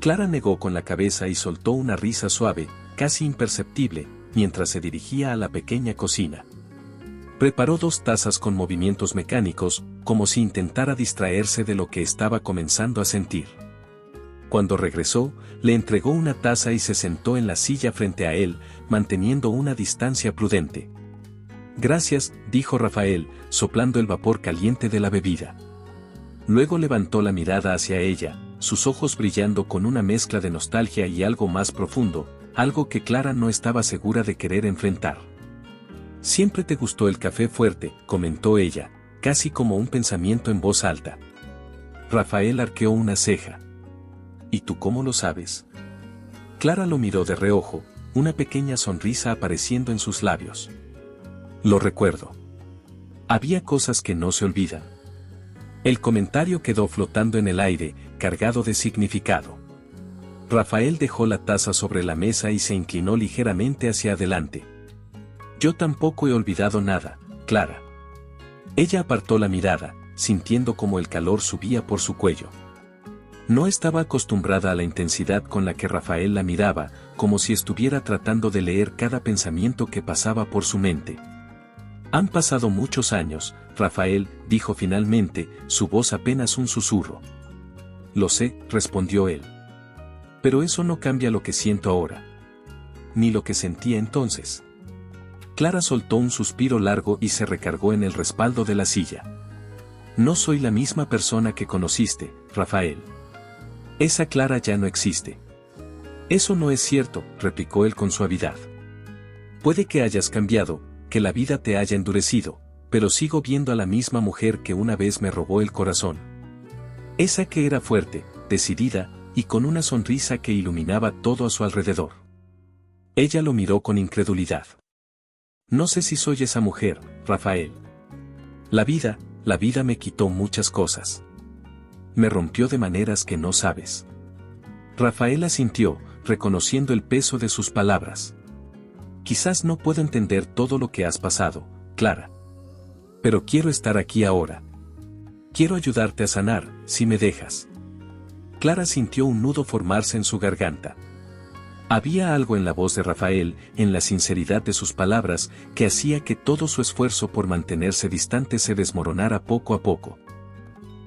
Clara negó con la cabeza y soltó una risa suave, casi imperceptible, mientras se dirigía a la pequeña cocina. Preparó 2 tazas con movimientos mecánicos, como si intentara distraerse de lo que estaba comenzando a sentir. Cuando regresó, le entregó una taza y se sentó en la silla frente a él, manteniendo una distancia prudente. Gracias, dijo Rafael, soplando el vapor caliente de la bebida. Luego levantó la mirada hacia ella, sus ojos brillando con una mezcla de nostalgia y algo más profundo, algo que Clara no estaba segura de querer enfrentar. Siempre te gustó el café fuerte, comentó ella, casi como un pensamiento en voz alta. Rafael arqueó una ceja. ¿Y tú cómo lo sabes? Clara lo miró de reojo, una pequeña sonrisa apareciendo en sus labios. Lo recuerdo. Había cosas que no se olvidan. El comentario quedó flotando en el aire, cargado de significado. Rafael dejó la taza sobre la mesa y se inclinó ligeramente hacia adelante. Yo tampoco he olvidado nada, Clara. Ella apartó la mirada, sintiendo como el calor subía por su cuello. No estaba acostumbrada a la intensidad con la que Rafael la miraba, como si estuviera tratando de leer cada pensamiento que pasaba por su mente. Han pasado muchos años, Rafael, dijo finalmente, su voz apenas un susurro. Lo sé, respondió él. Pero eso no cambia lo que siento ahora. Ni lo que sentía entonces. Clara soltó un suspiro largo y se recargó en el respaldo de la silla. No soy la misma persona que conociste, Rafael. Esa Clara ya no existe. Eso no es cierto, replicó él con suavidad. Puede que hayas cambiado, que la vida te haya endurecido, pero sigo viendo a la misma mujer que una vez me robó el corazón. Esa que era fuerte, decidida, y con una sonrisa que iluminaba todo a su alrededor. Ella lo miró con incredulidad. No sé si soy esa mujer, Rafael. La vida me quitó muchas cosas. Me rompió de maneras que no sabes. Rafael asintió, reconociendo el peso de sus palabras. Quizás no puedo entender todo lo que has pasado, Clara. Pero quiero estar aquí ahora. Quiero ayudarte a sanar, si me dejas. Clara sintió un nudo formarse en su garganta. Había algo en la voz de Rafael, en la sinceridad de sus palabras, que hacía que todo su esfuerzo por mantenerse distante se desmoronara poco a poco.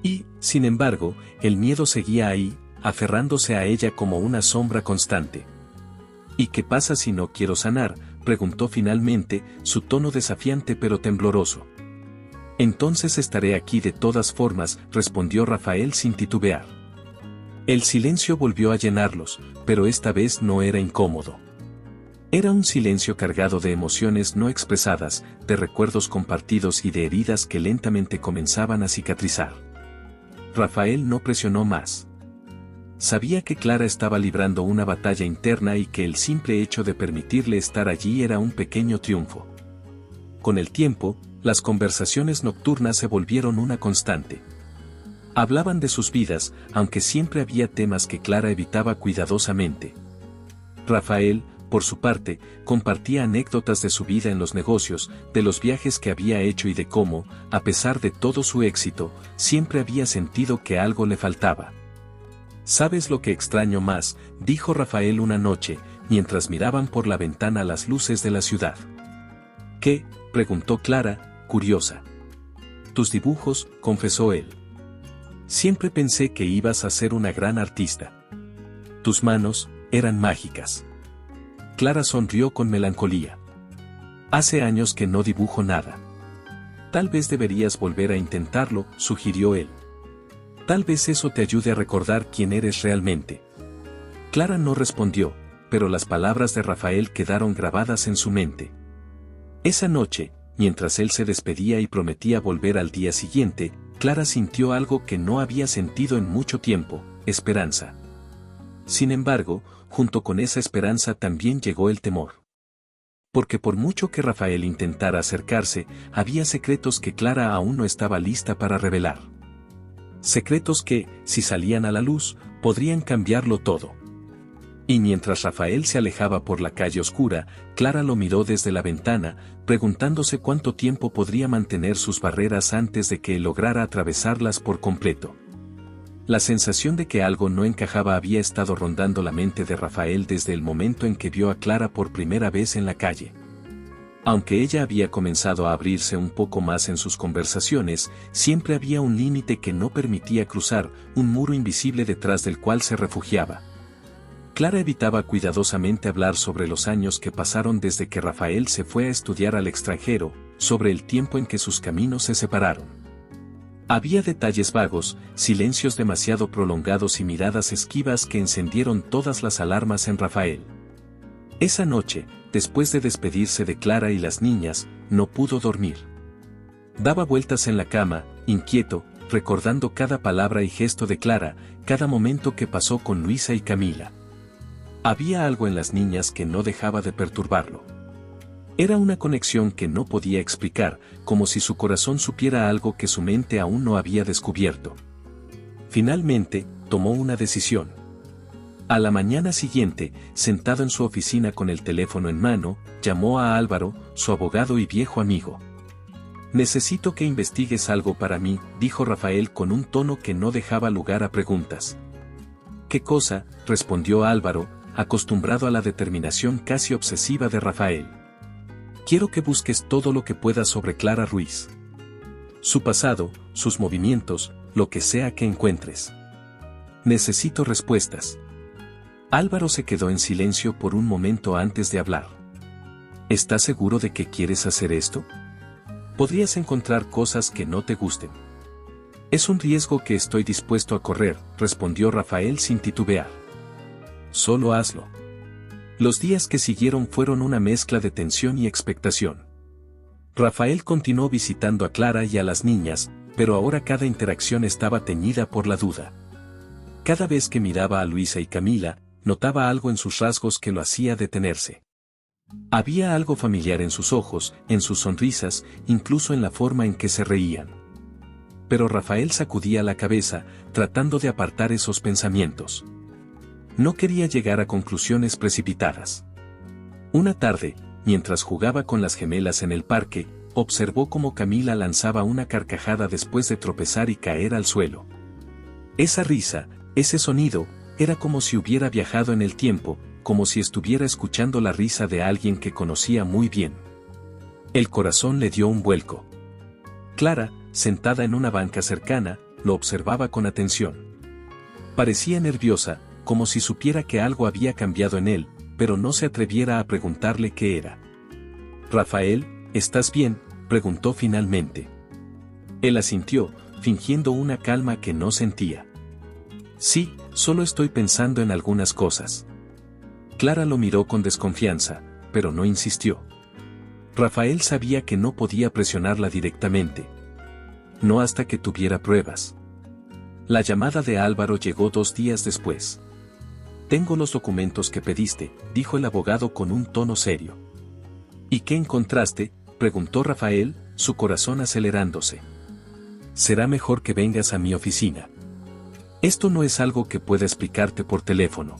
Y, sin embargo, el miedo seguía ahí, aferrándose a ella como una sombra constante. ¿Y qué pasa si no quiero sanar?, preguntó finalmente, su tono desafiante pero tembloroso. Entonces estaré aquí de todas formas, respondió Rafael sin titubear. El silencio volvió a llenarlos, pero esta vez no era incómodo. Era un silencio cargado de emociones no expresadas, de recuerdos compartidos y de heridas que lentamente comenzaban a cicatrizar. Rafael no presionó más. Sabía que Clara estaba librando una batalla interna y que el simple hecho de permitirle estar allí era un pequeño triunfo. Con el tiempo, las conversaciones nocturnas se volvieron una constante. Hablaban de sus vidas, aunque siempre había temas que Clara evitaba cuidadosamente. Rafael, por su parte, compartía anécdotas de su vida en los negocios, de los viajes que había hecho y de cómo, a pesar de todo su éxito, siempre había sentido que algo le faltaba. ¿Sabes lo que extraño más?, dijo Rafael una noche, mientras miraban por la ventana las luces de la ciudad. ¿Qué?, preguntó Clara, curiosa. Tus dibujos, confesó él. Siempre pensé que ibas a ser una gran artista. Tus manos eran mágicas. Clara sonrió con melancolía. Hace años que no dibujo nada. Tal vez deberías volver a intentarlo, sugirió él. Tal vez eso te ayude a recordar quién eres realmente. Clara no respondió, pero las palabras de Rafael quedaron grabadas en su mente. Esa noche, mientras él se despedía y prometía volver al día siguiente, Clara sintió algo que no había sentido en mucho tiempo, esperanza. Sin embargo, junto con esa esperanza también llegó el temor. Porque por mucho que Rafael intentara acercarse, había secretos que Clara aún no estaba lista para revelar. Secretos que, si salían a la luz, podrían cambiarlo todo. Y mientras Rafael se alejaba por la calle oscura, Clara lo miró desde la ventana, preguntándose cuánto tiempo podría mantener sus barreras antes de que él lograra atravesarlas por completo. La sensación de que algo no encajaba había estado rondando la mente de Rafael desde el momento en que vio a Clara por primera vez en la calle. Aunque ella había comenzado a abrirse un poco más en sus conversaciones, siempre había un límite que no permitía cruzar, un muro invisible detrás del cual se refugiaba. Clara evitaba cuidadosamente hablar sobre los años que pasaron desde que Rafael se fue a estudiar al extranjero, sobre el tiempo en que sus caminos se separaron. Había detalles vagos, silencios demasiado prolongados y miradas esquivas que encendieron todas las alarmas en Rafael. Esa noche, después de despedirse de Clara y las niñas, no pudo dormir. Daba vueltas en la cama, inquieto, recordando cada palabra y gesto de Clara, cada momento que pasó con Luisa y Camila. Había algo en las niñas que no dejaba de perturbarlo. Era una conexión que no podía explicar, como si su corazón supiera algo que su mente aún no había descubierto. Finalmente, tomó una decisión. A la mañana siguiente, sentado en su oficina con el teléfono en mano, llamó a Álvaro, su abogado y viejo amigo. «Necesito que investigues algo para mí», dijo Rafael con un tono que no dejaba lugar a preguntas. «¿Qué cosa?», respondió Álvaro, acostumbrado a la determinación casi obsesiva de Rafael. «Quiero que busques todo lo que puedas sobre Clara Ruiz. Su pasado, sus movimientos, lo que sea que encuentres. Necesito respuestas». Álvaro se quedó en silencio por un momento antes de hablar. «¿Estás seguro de que quieres hacer esto? Podrías encontrar cosas que no te gusten». «Es un riesgo que estoy dispuesto a correr», respondió Rafael sin titubear. «Solo hazlo». Los días que siguieron fueron una mezcla de tensión y expectación. Rafael continuó visitando a Clara y a las niñas, pero ahora cada interacción estaba teñida por la duda. Cada vez que miraba a Luisa y Camila, notaba algo en sus rasgos que lo hacía detenerse. Había algo familiar en sus ojos, en sus sonrisas, incluso en la forma en que se reían. Pero Rafael sacudía la cabeza, tratando de apartar esos pensamientos. No quería llegar a conclusiones precipitadas. Una tarde, mientras jugaba con las gemelas en el parque, observó cómo Camila lanzaba una carcajada después de tropezar y caer al suelo. Esa risa, ese sonido, era como si hubiera viajado en el tiempo, como si estuviera escuchando la risa de alguien que conocía muy bien. El corazón le dio un vuelco. Clara, sentada en una banca cercana, lo observaba con atención. Parecía nerviosa, como si supiera que algo había cambiado en él, pero no se atreviera a preguntarle qué era. «Rafael, ¿estás bien?», preguntó finalmente. Él asintió, fingiendo una calma que no sentía. «Sí, solo estoy pensando en algunas cosas». Clara lo miró con desconfianza, pero no insistió. Rafael sabía que no podía presionarla directamente. No hasta que tuviera pruebas. La llamada de Álvaro llegó 2 días después. «Tengo los documentos que pediste», dijo el abogado con un tono serio. «¿Y qué encontraste?», preguntó Rafael, su corazón acelerándose. «Será mejor que vengas a mi oficina. Esto no es algo que pueda explicarte por teléfono».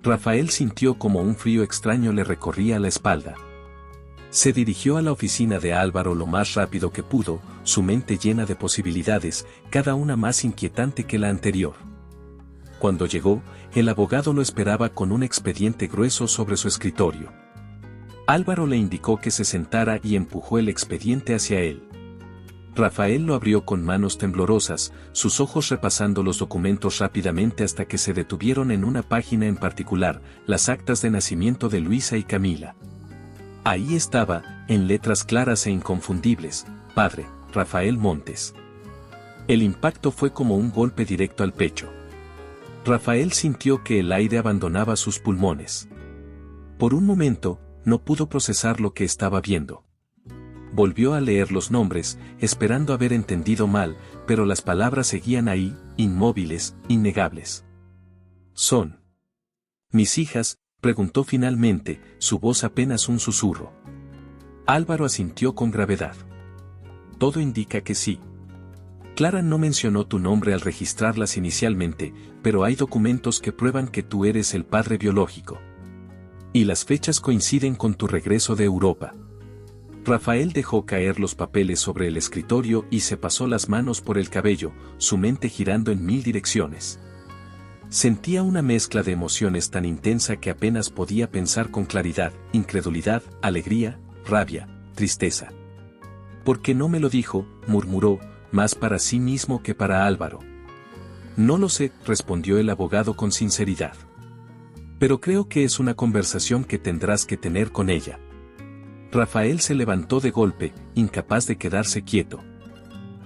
Rafael sintió como un frío extraño le recorría la espalda. Se dirigió a la oficina de Álvaro lo más rápido que pudo, su mente llena de posibilidades, cada una más inquietante que la anterior. Cuando llegó, el abogado lo esperaba con un expediente grueso sobre su escritorio. Álvaro le indicó que se sentara y empujó el expediente hacia él. Rafael lo abrió con manos temblorosas, sus ojos repasando los documentos rápidamente hasta que se detuvieron en una página en particular, las actas de nacimiento de Luisa y Camila. Ahí estaba, en letras claras e inconfundibles: «Padre, Rafael Montes». El impacto fue como un golpe directo al pecho. Rafael sintió que el aire abandonaba sus pulmones. Por un momento, no pudo procesar lo que estaba viendo. Volvió a leer los nombres, esperando haber entendido mal, pero las palabras seguían ahí, inmóviles, innegables. «Son ¿Mis hijas?, preguntó finalmente, su voz apenas un susurro. Álvaro asintió con gravedad. Todo indica que sí. Clara no mencionó tu nombre al registrarlas inicialmente, pero hay documentos que prueban que tú eres el padre biológico. Y las fechas coinciden con tu regreso de Europa. Rafael dejó caer los papeles sobre el escritorio y se pasó las manos por el cabello, su mente girando en mil direcciones. Sentía una mezcla de emociones tan intensa que apenas podía pensar con claridad: incredulidad, alegría, rabia, tristeza. ¿Por qué no me lo dijo?, murmuró, más para sí mismo que para Álvaro. No lo sé, respondió el abogado con sinceridad. Pero creo que es una conversación que tendrás que tener con ella. Rafael se levantó de golpe, incapaz de quedarse quieto.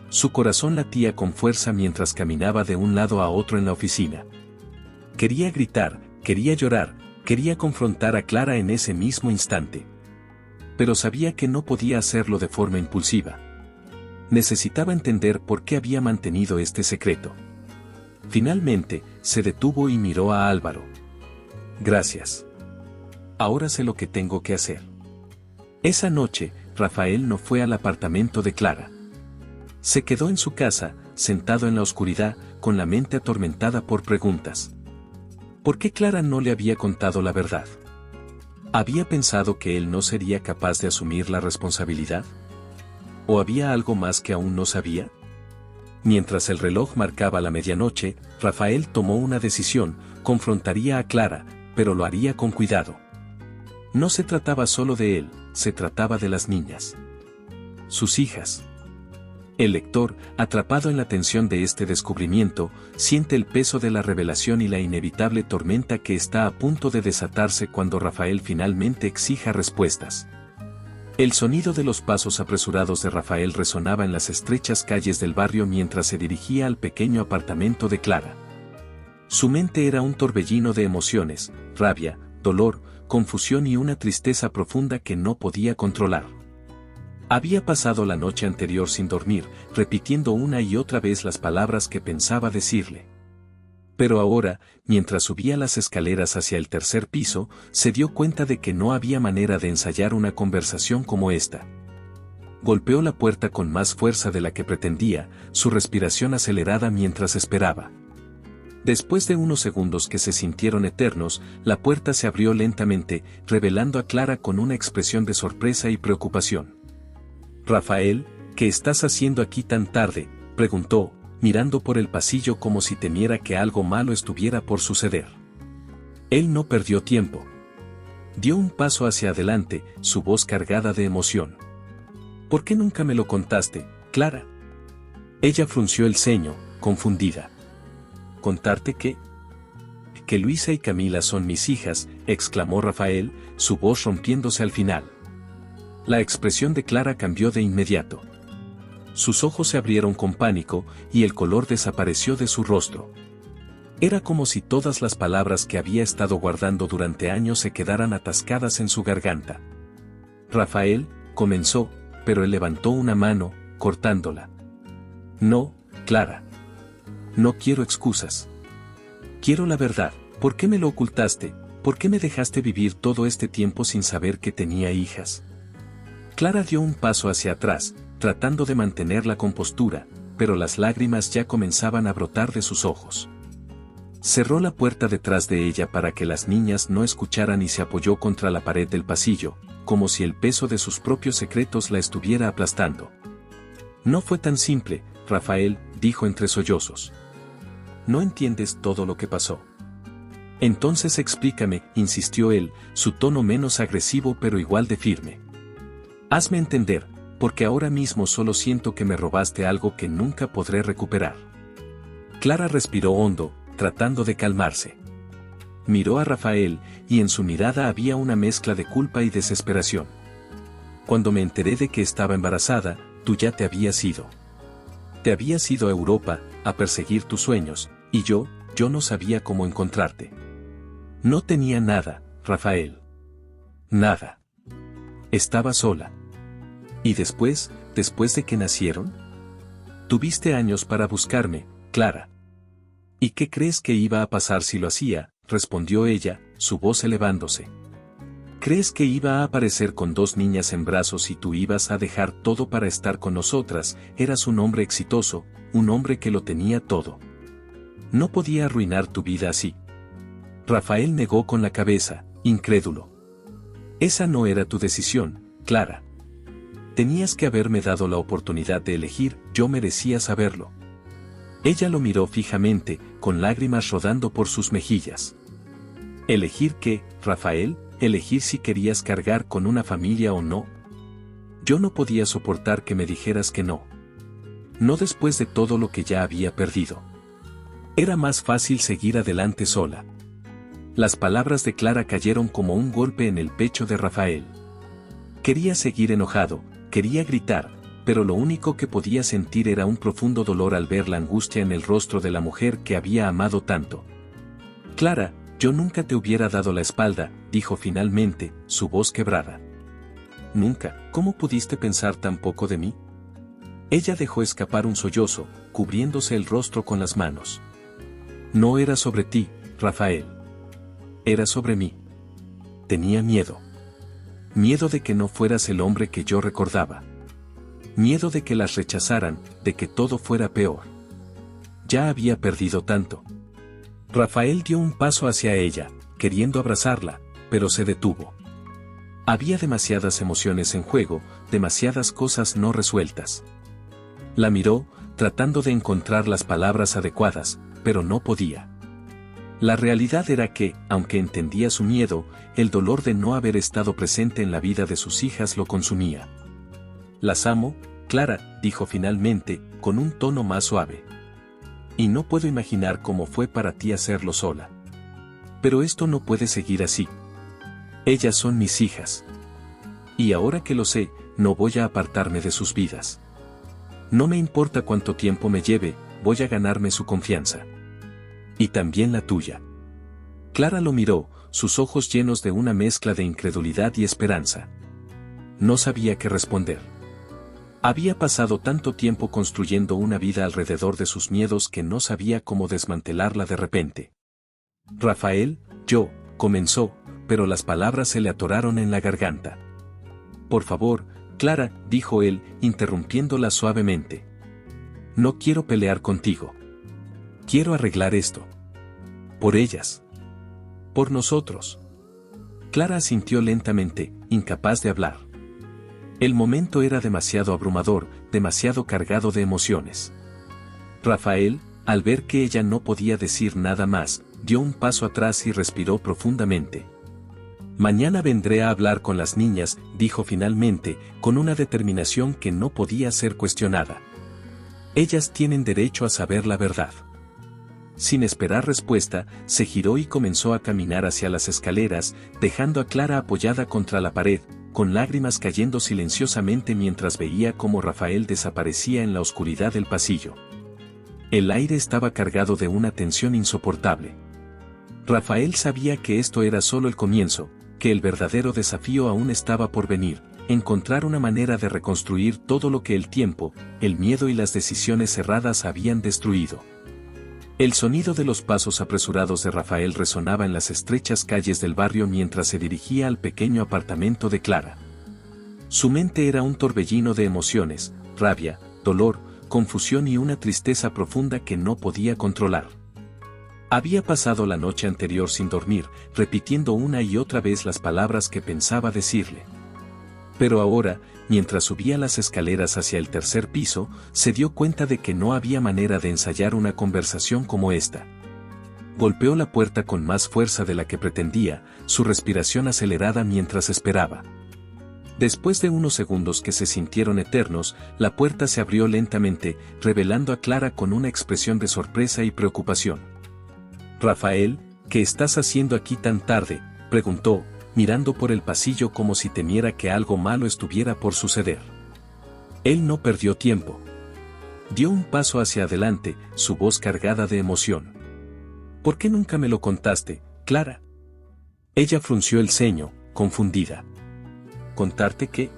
Su corazón latía con fuerza mientras caminaba de un lado a otro en la oficina. Quería gritar, quería llorar, quería confrontar a Clara en ese mismo instante. Pero sabía que no podía hacerlo de forma impulsiva. Necesitaba entender por qué había mantenido este secreto. Finalmente, se detuvo y miró a Álvaro. Gracias. Ahora sé lo que tengo que hacer. Esa noche, Rafael no fue al apartamento de Clara. Se quedó en su casa, sentado en la oscuridad, con la mente atormentada por preguntas. ¿Por qué Clara no le había contado la verdad? ¿Había pensado que él no sería capaz de asumir la responsabilidad? ¿O había algo más que aún no sabía? Mientras el reloj marcaba la medianoche, Rafael tomó una decisión: confrontaría a Clara, pero lo haría con cuidado. No se trataba solo de él, se trataba de las niñas. Sus hijas. El lector, atrapado en la tensión de este descubrimiento, siente el peso de la revelación y la inevitable tormenta que está a punto de desatarse cuando Rafael finalmente exija respuestas. El sonido de los pasos apresurados de Rafael resonaba en las estrechas calles del barrio mientras se dirigía al pequeño apartamento de Clara. Su mente era un torbellino de emociones: rabia, dolor, confusión y una tristeza profunda que no podía controlar. Había pasado la noche anterior sin dormir, repitiendo una y otra vez las palabras que pensaba decirle. Pero ahora, mientras subía las escaleras hacia el tercer piso, se dio cuenta de que no había manera de ensayar una conversación como esta. Golpeó la puerta con más fuerza de la que pretendía, su respiración acelerada mientras esperaba. Después de unos segundos que se sintieron eternos, la puerta se abrió lentamente, revelando a Clara con una expresión de sorpresa y preocupación. «Rafael, ¿qué estás haciendo aquí tan tarde?», preguntó, mirando por el pasillo como si temiera que algo malo estuviera por suceder. Él no perdió tiempo. Dio un paso hacia adelante, su voz cargada de emoción. «¿Por qué nunca me lo contaste, Clara?». Ella frunció el ceño, confundida. «¿Contarte qué?». «Que Luisa y Camila son mis hijas», exclamó Rafael, su voz rompiéndose al final. La expresión de Clara cambió de inmediato. Sus ojos se abrieron con pánico, y el color desapareció de su rostro. Era como si todas las palabras que había estado guardando durante años se quedaran atascadas en su garganta. «Rafael», comenzó, pero él levantó una mano, cortándola. «No, Clara. No quiero excusas. Quiero la verdad. ¿Por qué me lo ocultaste? ¿Por qué me dejaste vivir todo este tiempo sin saber que tenía hijas?». Clara dio un paso hacia atrás, tratando de mantener la compostura, pero las lágrimas ya comenzaban a brotar de sus ojos. Cerró la puerta detrás de ella para que las niñas no escucharan y se apoyó contra la pared del pasillo, como si el peso de sus propios secretos la estuviera aplastando. «No fue tan simple, Rafael», dijo entre sollozos. «No entiendes todo lo que pasó». «Entonces explícame», insistió él, su tono menos agresivo pero igual de firme. «Hazme entender, porque ahora mismo solo siento que me robaste algo que nunca podré recuperar». Clara respiró hondo, tratando de calmarse. Miró a Rafael, y en su mirada había una mezcla de culpa y desesperación. «Cuando me enteré de que estaba embarazada, tú ya te habías ido. Te habías ido a Europa, a perseguir tus sueños, y yo no sabía cómo encontrarte. No tenía nada, Rafael. Nada. Estaba sola. ¿Y después de que nacieron? Tuviste años para buscarme, Clara». «¿Y qué crees que iba a pasar si lo hacía?», respondió ella, su voz elevándose. ¿Crees que iba a aparecer con 2 niñas en brazos y tú ibas a dejar todo para estar con nosotras? Eras un hombre exitoso, un hombre que lo tenía todo. No podía arruinar tu vida así. Rafael negó con la cabeza, incrédulo. Esa no era tu decisión, Clara. Tenías que haberme dado la oportunidad de elegir, yo merecía saberlo. Ella lo miró fijamente, con lágrimas rodando por sus mejillas. ¿Elegir qué, Rafael? ¿Elegir si querías cargar con una familia o no? Yo no podía soportar que me dijeras que no. No después de todo lo que ya había perdido. Era más fácil seguir adelante sola. Las palabras de Clara cayeron como un golpe en el pecho de Rafael. Quería seguir enojado, quería gritar, pero lo único que podía sentir era un profundo dolor al ver la angustia en el rostro de la mujer que había amado tanto. Clara, yo nunca te hubiera dado la espalda, dijo finalmente, su voz quebrada. Nunca, ¿cómo pudiste pensar tan poco de mí? Ella dejó escapar un sollozo, cubriéndose el rostro con las manos. No era sobre ti, Rafael. Era sobre mí. Tenía miedo. Miedo de que no fueras el hombre que yo recordaba. Miedo de que las rechazaran, de que todo fuera peor. Ya había perdido tanto. Rafael dio un paso hacia ella, queriendo abrazarla, pero se detuvo. Había demasiadas emociones en juego, demasiadas cosas no resueltas. La miró, tratando de encontrar las palabras adecuadas, pero no podía. La realidad era que, aunque entendía su miedo, el dolor de no haber estado presente en la vida de sus hijas lo consumía. Las amo, Clara, dijo finalmente, con un tono más suave. Y no puedo imaginar cómo fue para ti hacerlo sola. Pero esto no puede seguir así. Ellas son mis hijas. Y ahora que lo sé, no voy a apartarme de sus vidas. No me importa cuánto tiempo me lleve, voy a ganarme su confianza. Y también la tuya. Clara lo miró, sus ojos llenos de una mezcla de incredulidad y esperanza. No sabía qué responder. Había pasado tanto tiempo construyendo una vida alrededor de sus miedos que no sabía cómo desmantelarla de repente. Rafael, comenzó, pero las palabras se le atoraron en la garganta. Por favor, Clara, dijo él, interrumpiéndola suavemente. No quiero pelear contigo. Quiero arreglar esto. Por ellas. Por nosotros. Clara asintió lentamente, incapaz de hablar. El momento era demasiado abrumador, demasiado cargado de emociones. Rafael, al ver que ella no podía decir nada más, dio un paso atrás y respiró profundamente. Mañana vendré a hablar con las niñas, dijo finalmente, con una determinación que no podía ser cuestionada. Ellas tienen derecho a saber la verdad. Sin esperar respuesta, se giró y comenzó a caminar hacia las escaleras, dejando a Clara apoyada contra la pared, con lágrimas cayendo silenciosamente mientras veía cómo Rafael desaparecía en la oscuridad del pasillo. El aire estaba cargado de una tensión insoportable. Rafael sabía que esto era solo el comienzo, que el verdadero desafío aún estaba por venir, encontrar una manera de reconstruir todo lo que el tiempo, el miedo y las decisiones erradas habían destruido. El sonido de los pasos apresurados de Rafael resonaba en las estrechas calles del barrio mientras se dirigía al pequeño apartamento de Clara. Su mente era un torbellino de emociones, rabia, dolor, confusión y una tristeza profunda que no podía controlar. Había pasado la noche anterior sin dormir, repitiendo una y otra vez las palabras que pensaba decirle. Pero ahora, mientras subía las escaleras hacia el tercer piso, se dio cuenta de que no había manera de ensayar una conversación como esta. Golpeó la puerta con más fuerza de la que pretendía, su respiración acelerada mientras esperaba. Después de unos segundos que se sintieron eternos, la puerta se abrió lentamente, revelando a Clara con una expresión de sorpresa y preocupación. «Rafael, ¿qué estás haciendo aquí tan tarde?», preguntó, mirando por el pasillo como si temiera que algo malo estuviera por suceder. Él no perdió tiempo. Dio un paso hacia adelante, su voz cargada de emoción. «¿Por qué nunca me lo contaste, Clara?». Ella frunció el ceño, confundida. «¿Contarte qué?».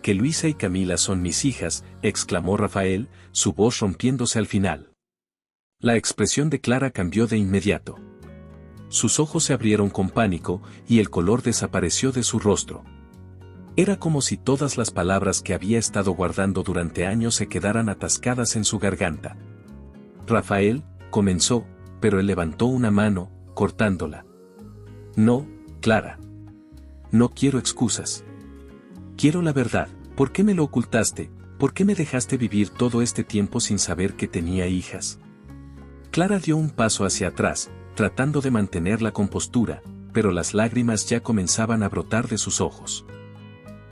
«Que Luisa y Camila son mis hijas», exclamó Rafael, su voz rompiéndose al final. La expresión de Clara cambió de inmediato. Sus ojos se abrieron con pánico, y el color desapareció de su rostro. Era como si todas las palabras que había estado guardando durante años se quedaran atascadas en su garganta. Rafael, comenzó, pero él levantó una mano, cortándola. No, Clara. No quiero excusas. Quiero la verdad. ¿Por qué me lo ocultaste? ¿Por qué me dejaste vivir todo este tiempo sin saber que tenía hijas? Clara dio un paso hacia atrás, tratando de mantener la compostura, pero las lágrimas ya comenzaban a brotar de sus ojos.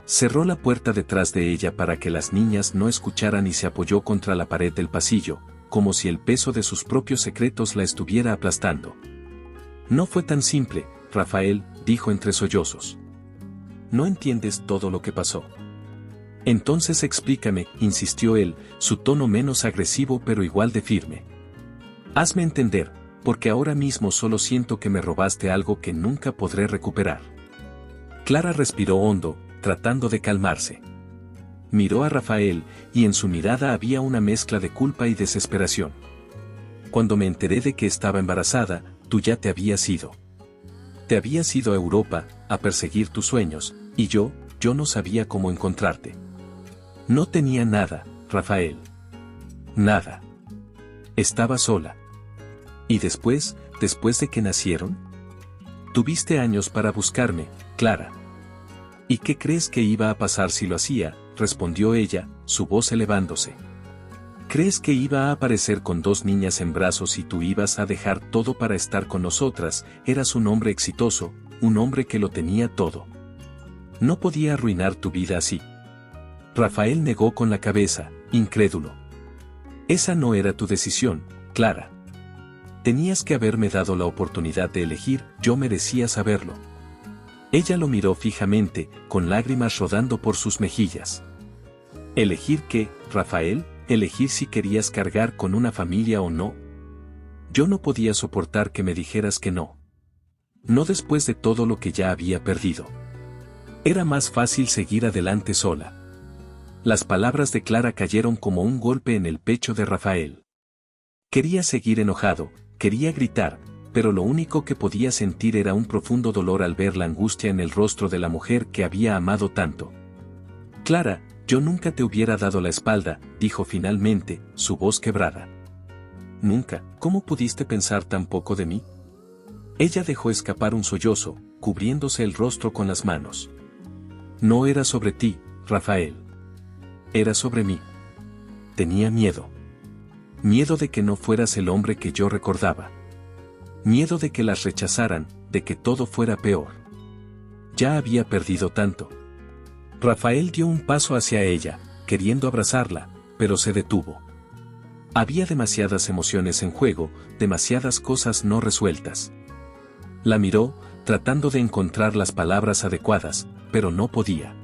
Cerró la puerta detrás de ella para que las niñas no escucharan y se apoyó contra la pared del pasillo, como si el peso de sus propios secretos la estuviera aplastando. No fue tan simple, Rafael, dijo entre sollozos. No entiendes todo lo que pasó. Entonces explícame, insistió él, su tono menos agresivo pero igual de firme. Hazme entender, porque ahora mismo solo siento que me robaste algo que nunca podré recuperar. Clara respiró hondo, tratando de calmarse. Miró a Rafael, y en su mirada había una mezcla de culpa y desesperación. Cuando me enteré de que estaba embarazada, tú ya te habías ido. Te habías ido a Europa, a perseguir tus sueños, y yo no sabía cómo encontrarte. No tenía nada, Rafael. Nada. Estaba sola. ¿Y después de que nacieron? Tuviste años para buscarme, Clara. ¿Y qué crees que iba a pasar si lo hacía?, respondió ella, su voz elevándose. ¿Crees que iba a aparecer con 2 niñas en brazos y tú ibas a dejar todo para estar con nosotras? Eras un hombre exitoso, un hombre que lo tenía todo. No podía arruinar tu vida así. Rafael negó con la cabeza, incrédulo. Esa no era tu decisión, Clara. Tenías que haberme dado la oportunidad de elegir, yo merecía saberlo. Ella lo miró fijamente, con lágrimas rodando por sus mejillas. ¿Elegir qué, Rafael? ¿Elegir si querías cargar con una familia o no? Yo no podía soportar que me dijeras que no. No después de todo lo que ya había perdido. Era más fácil seguir adelante sola. Las palabras de Clara cayeron como un golpe en el pecho de Rafael. Quería seguir enojado, quería gritar, pero lo único que podía sentir era un profundo dolor al ver la angustia en el rostro de la mujer que había amado tanto. Clara, yo nunca te hubiera dado la espalda, dijo finalmente, su voz quebrada. Nunca, ¿cómo pudiste pensar tan poco de mí? Ella dejó escapar un sollozo, cubriéndose el rostro con las manos. No era sobre ti, Rafael. Era sobre mí. Tenía miedo. Miedo de que no fueras el hombre que yo recordaba. Miedo de que las rechazaran, de que todo fuera peor. Ya había perdido tanto. Rafael dio un paso hacia ella, queriendo abrazarla, pero se detuvo. Había demasiadas emociones en juego, demasiadas cosas no resueltas. La miró, tratando de encontrar las palabras adecuadas, pero no podía.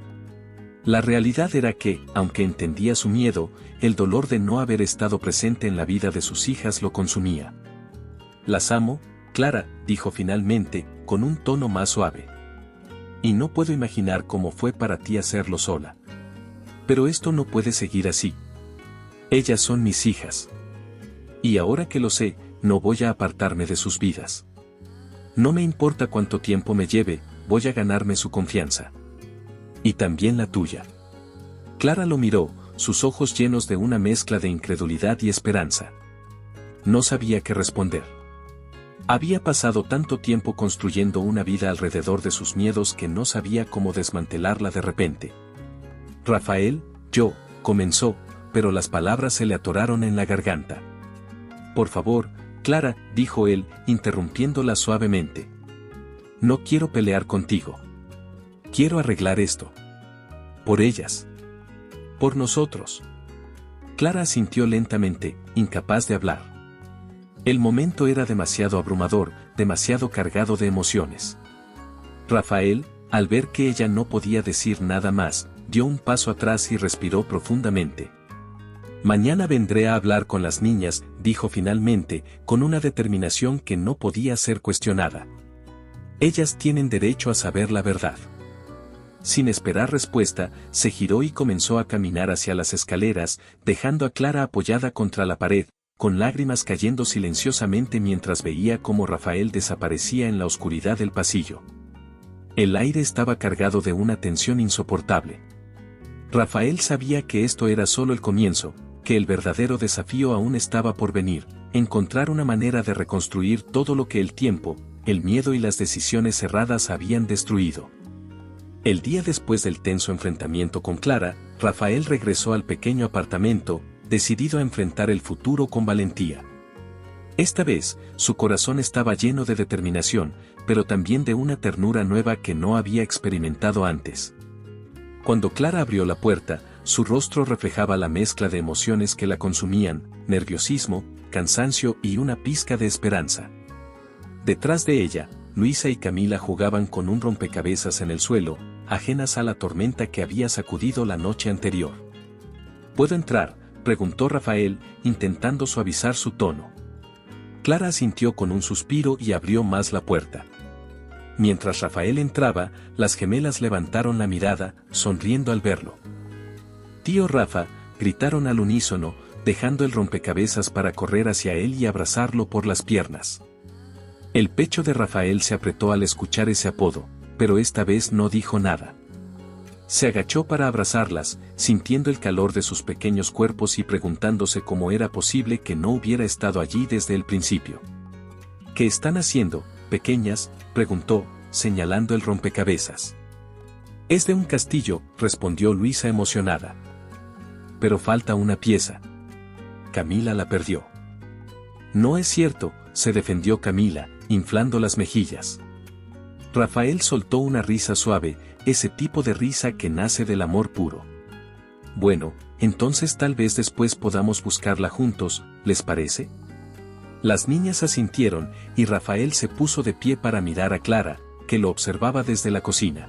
La realidad era que, aunque entendía su miedo, el dolor de no haber estado presente en la vida de sus hijas lo consumía. Las amo, Clara, dijo finalmente, con un tono más suave. Y no puedo imaginar cómo fue para ti hacerlo sola. Pero esto no puede seguir así. Ellas son mis hijas. Y ahora que lo sé, no voy a apartarme de sus vidas. No me importa cuánto tiempo me lleve, voy a ganarme su confianza. Y también la tuya. Clara lo miró, sus ojos llenos de una mezcla de incredulidad y esperanza. No sabía qué responder. Había pasado tanto tiempo construyendo una vida alrededor de sus miedos que no sabía cómo desmantelarla de repente. Rafael, comenzó, pero las palabras se le atoraron en la garganta. Por favor, Clara, dijo él, interrumpiéndola suavemente. No quiero pelear contigo. Quiero arreglar esto. Por ellas. Por nosotros. Clara asintió lentamente, incapaz de hablar. El momento era demasiado abrumador, demasiado cargado de emociones. Rafael, al ver que ella no podía decir nada más, dio un paso atrás y respiró profundamente. Mañana vendré a hablar con las niñas, dijo finalmente, con una determinación que no podía ser cuestionada. Ellas tienen derecho a saber la verdad. Sin esperar respuesta, se giró y comenzó a caminar hacia las escaleras, dejando a Clara apoyada contra la pared, con lágrimas cayendo silenciosamente mientras veía cómo Rafael desaparecía en la oscuridad del pasillo. El aire estaba cargado de una tensión insoportable. Rafael sabía que esto era solo el comienzo, que el verdadero desafío aún estaba por venir, encontrar una manera de reconstruir todo lo que el tiempo, el miedo y las decisiones erradas habían destruido. El día después del tenso enfrentamiento con Clara, Rafael regresó al pequeño apartamento, decidido a enfrentar el futuro con valentía. Esta vez, su corazón estaba lleno de determinación, pero también de una ternura nueva que no había experimentado antes. Cuando Clara abrió la puerta, su rostro reflejaba la mezcla de emociones que la consumían, nerviosismo, cansancio y una pizca de esperanza. Detrás de ella, Luisa y Camila jugaban con un rompecabezas en el suelo, ajenas a la tormenta que había sacudido la noche anterior. ¿Puedo entrar?, preguntó Rafael, intentando suavizar su tono. Clara asintió con un suspiro y abrió más la puerta. Mientras Rafael entraba, las gemelas levantaron la mirada, sonriendo al verlo. «Tío Rafa», gritaron al unísono, dejando el rompecabezas para correr hacia él y abrazarlo por las piernas. El pecho de Rafael se apretó al escuchar ese apodo, pero esta vez no dijo nada. Se agachó para abrazarlas, sintiendo el calor de sus pequeños cuerpos y preguntándose cómo era posible que no hubiera estado allí desde el principio. «¿Qué están haciendo, pequeñas?», preguntó, señalando el rompecabezas. «Es de un castillo», respondió Luisa emocionada. «Pero falta una pieza. Camila la perdió». «No es cierto», se defendió Camila, inflando las mejillas. Rafael soltó una risa suave, ese tipo de risa que nace del amor puro. «Bueno, entonces tal vez después podamos buscarla juntos, ¿les parece?». Las niñas asintieron, y Rafael se puso de pie para mirar a Clara, que lo observaba desde la cocina.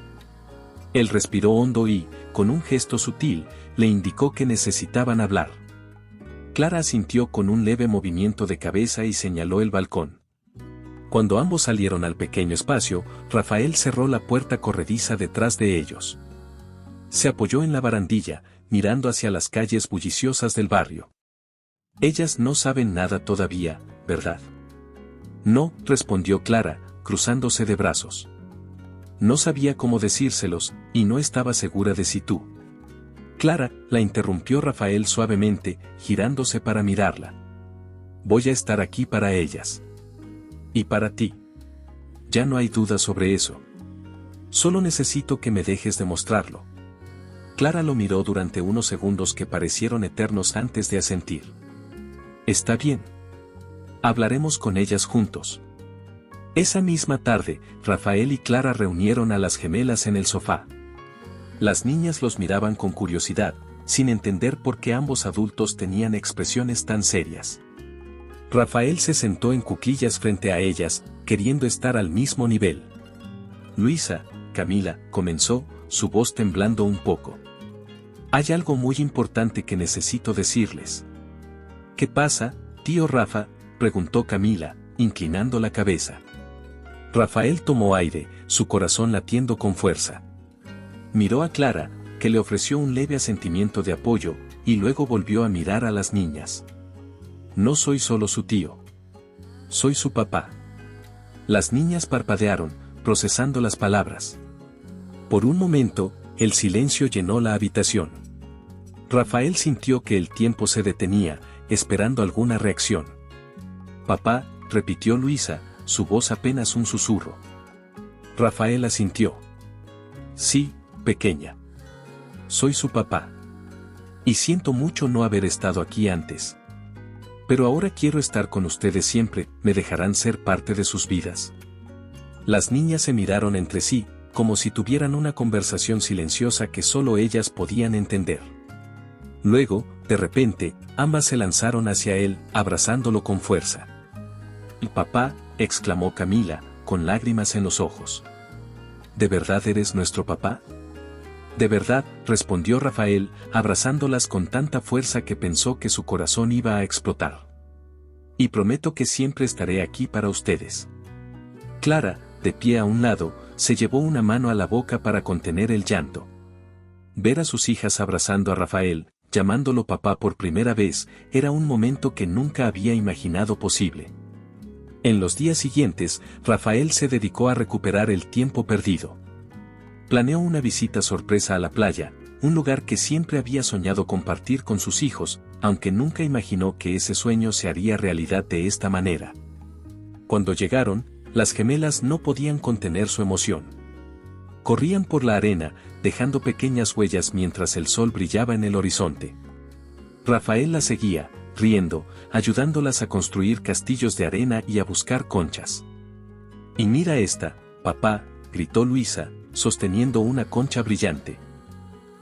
Él respiró hondo y, con un gesto sutil, le indicó que necesitaban hablar. Clara asintió con un leve movimiento de cabeza y señaló el balcón. Cuando ambos salieron al pequeño espacio, Rafael cerró la puerta corrediza detrás de ellos. Se apoyó en la barandilla, mirando hacia las calles bulliciosas del barrio. «Ellas no saben nada todavía, ¿verdad?». «No», respondió Clara, cruzándose de brazos. No sabía cómo decírselos, y no estaba segura de si tú. «Clara», la interrumpió Rafael suavemente, girándose para mirarla. «Voy a estar aquí para ellas. Y para ti. Ya no hay duda sobre eso. Solo necesito que me dejes demostrarlo». Clara lo miró durante unos segundos que parecieron eternos antes de asentir. «Está bien. Hablaremos con ellas juntos». Esa misma tarde, Rafael y Clara reunieron a las gemelas en el sofá. Las niñas los miraban con curiosidad, sin entender por qué ambos adultos tenían expresiones tan serias. Rafael se sentó en cuclillas frente a ellas, queriendo estar al mismo nivel. «Luisa», Camila, comenzó, su voz temblando un poco. «Hay algo muy importante que necesito decirles». «¿Qué pasa, tío Rafa?», preguntó Camila, inclinando la cabeza. Rafael tomó aire, su corazón latiendo con fuerza. Miró a Clara, que le ofreció un leve asentimiento de apoyo, y luego volvió a mirar a las niñas. «No soy solo su tío. Soy su papá». Las niñas parpadearon, procesando las palabras. Por un momento, el silencio llenó la habitación. Rafael sintió que el tiempo se detenía, esperando alguna reacción. «Papá», repitió Luisa, su voz apenas un susurro. Rafael asintió. «Sí, pequeña. Soy su papá. Y siento mucho no haber estado aquí antes. Pero ahora quiero estar con ustedes siempre, ¿me dejarán ser parte de sus vidas?». Las niñas se miraron entre sí, como si tuvieran una conversación silenciosa que solo ellas podían entender. Luego, de repente, ambas se lanzaron hacia él, abrazándolo con fuerza. «¿Y papá?», exclamó Camila, con lágrimas en los ojos. «¿De verdad eres nuestro papá?». «De verdad», respondió Rafael, abrazándolas con tanta fuerza que pensó que su corazón iba a explotar. «Y prometo que siempre estaré aquí para ustedes». Clara, de pie a un lado, se llevó una mano a la boca para contener el llanto. Ver a sus hijas abrazando a Rafael, llamándolo papá por primera vez, era un momento que nunca había imaginado posible. En los días siguientes, Rafael se dedicó a recuperar el tiempo perdido. Planeó una visita sorpresa a la playa, un lugar que siempre había soñado compartir con sus hijos, aunque nunca imaginó que ese sueño se haría realidad de esta manera. Cuando llegaron, las gemelas no podían contener su emoción. Corrían por la arena, dejando pequeñas huellas mientras el sol brillaba en el horizonte. Rafael las seguía, riendo, ayudándolas a construir castillos de arena y a buscar conchas. «Y mira esta, papá», gritó Luisa, sosteniendo una concha brillante.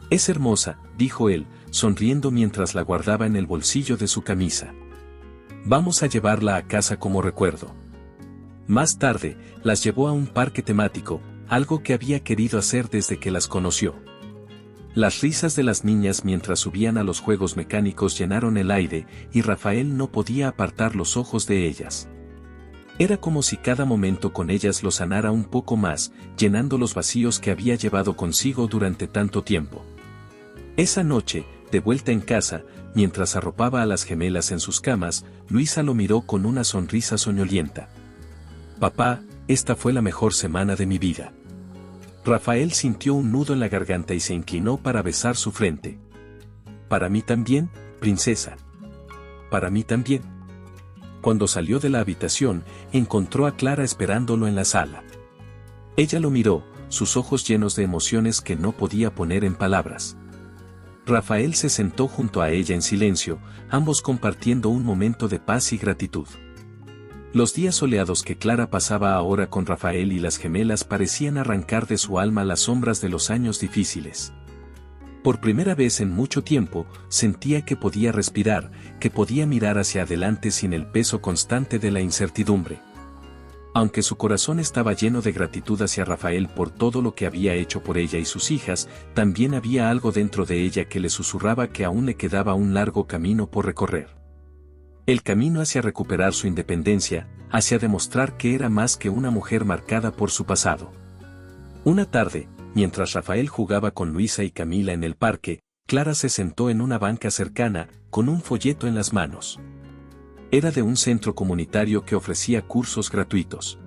«Es hermosa», dijo él, sonriendo mientras la guardaba en el bolsillo de su camisa. «Vamos a llevarla a casa como recuerdo». Más tarde, las llevó a un parque temático, algo que había querido hacer desde que las conoció. Las risas de las niñas mientras subían a los juegos mecánicos llenaron el aire, y Rafael no podía apartar los ojos de ellas. Era como si cada momento con ellas lo sanara un poco más, llenando los vacíos que había llevado consigo durante tanto tiempo. Esa noche, de vuelta en casa, mientras arropaba a las gemelas en sus camas, Luisa lo miró con una sonrisa soñolienta. «Papá, esta fue la mejor semana de mi vida». Rafael sintió un nudo en la garganta y se inclinó para besar su frente. «Para mí también, princesa». «Para mí también». Cuando salió de la habitación, encontró a Clara esperándolo en la sala. Ella lo miró, sus ojos llenos de emociones que no podía poner en palabras. Rafael se sentó junto a ella en silencio, ambos compartiendo un momento de paz y gratitud. Los días soleados que Clara pasaba ahora con Rafael y las gemelas parecían arrancar de su alma las sombras de los años difíciles. Por primera vez en mucho tiempo, sentía que podía respirar, que podía mirar hacia adelante sin el peso constante de la incertidumbre. Aunque su corazón estaba lleno de gratitud hacia Rafael por todo lo que había hecho por ella y sus hijas, también había algo dentro de ella que le susurraba que aún le quedaba un largo camino por recorrer. El camino hacia recuperar su independencia, hacia demostrar que era más que una mujer marcada por su pasado. Una tarde, mientras Rafael jugaba con Luisa y Camila en el parque, Clara se sentó en una banca cercana, con un folleto en las manos. Era de un centro comunitario que ofrecía cursos gratuitos.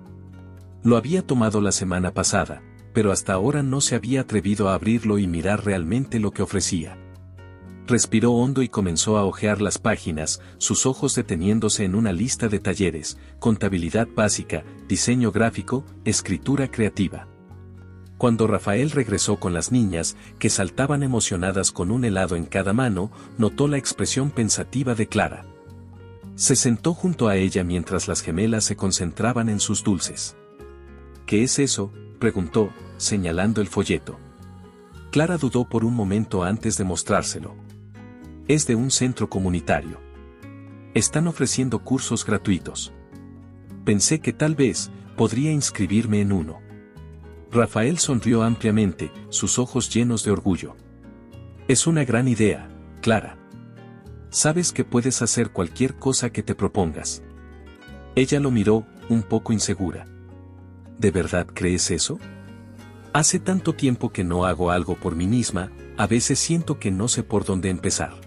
Lo había tomado la semana pasada, pero hasta ahora no se había atrevido a abrirlo y mirar realmente lo que ofrecía. Respiró hondo y comenzó a hojear las páginas, sus ojos deteniéndose en una lista de talleres: contabilidad básica, diseño gráfico, escritura creativa. Cuando Rafael regresó con las niñas, que saltaban emocionadas con un helado en cada mano, notó la expresión pensativa de Clara. Se sentó junto a ella mientras las gemelas se concentraban en sus dulces. «¿Qué es eso?», preguntó, señalando el folleto. Clara dudó por un momento antes de mostrárselo. «Es de un centro comunitario. Están ofreciendo cursos gratuitos. Pensé que tal vez podría inscribirme en uno». Rafael sonrió ampliamente, sus ojos llenos de orgullo. «Es una gran idea, Clara. Sabes que puedes hacer cualquier cosa que te propongas». Ella lo miró, un poco insegura. «¿De verdad crees eso? Hace tanto tiempo que no hago algo por mí misma, a veces siento que no sé por dónde empezar».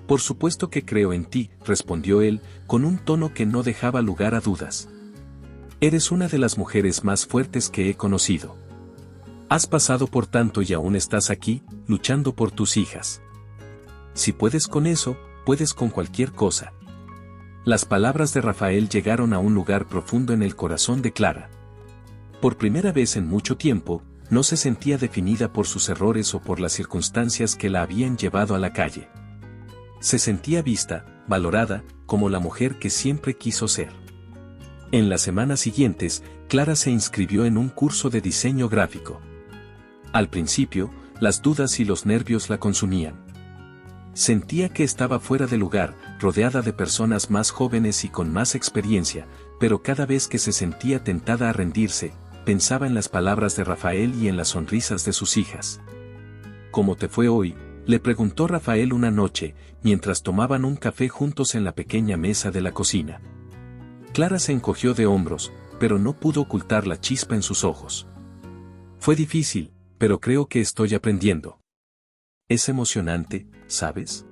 «Por supuesto que creo en ti», respondió él, con un tono que no dejaba lugar a dudas. «Eres una de las mujeres más fuertes que he conocido. Has pasado por tanto y aún estás aquí, luchando por tus hijas. Si puedes con eso, puedes con cualquier cosa». Las palabras de Rafael llegaron a un lugar profundo en el corazón de Clara. Por primera vez en mucho tiempo, no se sentía definida por sus errores o por las circunstancias que la habían llevado a la calle. Se sentía vista, valorada, como la mujer que siempre quiso ser. En las semanas siguientes, Clara se inscribió en un curso de diseño gráfico. Al principio, las dudas y los nervios la consumían. Sentía que estaba fuera de lugar, rodeada de personas más jóvenes y con más experiencia, pero cada vez que se sentía tentada a rendirse, pensaba en las palabras de Rafael y en las sonrisas de sus hijas. «¿Cómo te fue hoy?», le preguntó Rafael una noche, mientras tomaban un café juntos en la pequeña mesa de la cocina. Clara se encogió de hombros, pero no pudo ocultar la chispa en sus ojos. «Fue difícil, pero creo que estoy aprendiendo». Es emocionante, ¿sabes?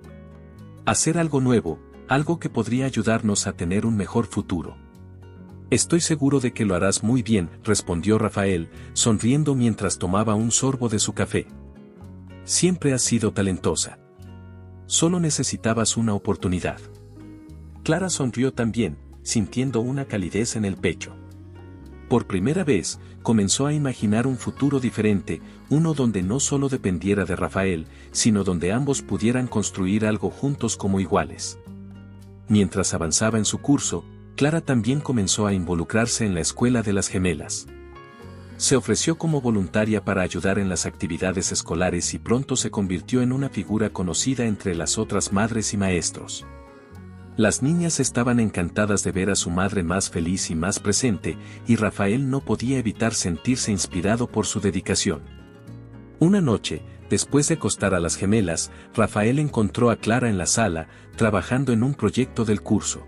Hacer algo nuevo, algo que podría ayudarnos a tener un mejor futuro. Estoy seguro de que lo harás muy bien, respondió Rafael, sonriendo mientras tomaba un sorbo de su café. Siempre has sido talentosa. Solo necesitabas una oportunidad. Clara sonrió también, sintiendo una calidez en el pecho. Por primera vez, comenzó a imaginar un futuro diferente, uno donde no solo dependiera de Rafael, sino donde ambos pudieran construir algo juntos como iguales. Mientras avanzaba en su curso, Clara también comenzó a involucrarse en la escuela de las gemelas. Se ofreció como voluntaria para ayudar en las actividades escolares y pronto se convirtió en una figura conocida entre las otras madres y maestros. Las niñas estaban encantadas de ver a su madre más feliz y más presente, y Rafael no podía evitar sentirse inspirado por su dedicación. Una noche, después de acostar a las gemelas, Rafael encontró a Clara en la sala, trabajando en un proyecto del curso.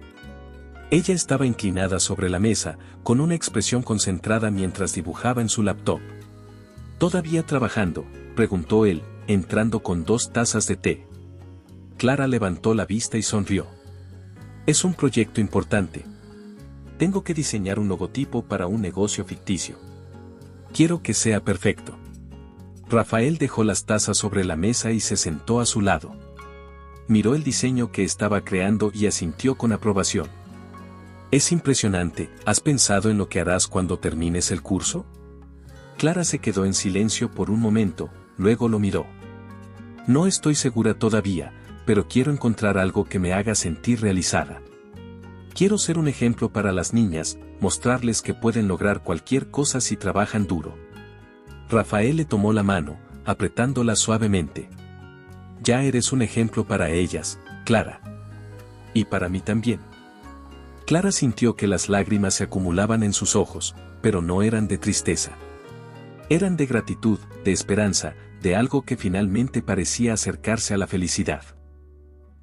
Ella estaba inclinada sobre la mesa, con una expresión concentrada mientras dibujaba en su laptop. ¿Todavía trabajando?, preguntó él, entrando con 2 tazas de té. Clara levantó la vista y sonrió. Es un proyecto importante. Tengo que diseñar un logotipo para un negocio ficticio. Quiero que sea perfecto. Rafael dejó las tazas sobre la mesa y se sentó a su lado. Miró el diseño que estaba creando y asintió con aprobación. Es impresionante. ¿Has pensado en lo que harás cuando termines el curso? Clara se quedó en silencio por un momento, luego lo miró. No estoy segura todavía, pero quiero encontrar algo que me haga sentir realizada. Quiero ser un ejemplo para las niñas, mostrarles que pueden lograr cualquier cosa si trabajan duro. Rafael le tomó la mano, apretándola suavemente. Ya eres un ejemplo para ellas, Clara. Y para mí también. Clara sintió que las lágrimas se acumulaban en sus ojos, pero no eran de tristeza. Eran de gratitud, de esperanza, de algo que finalmente parecía acercarse a la felicidad.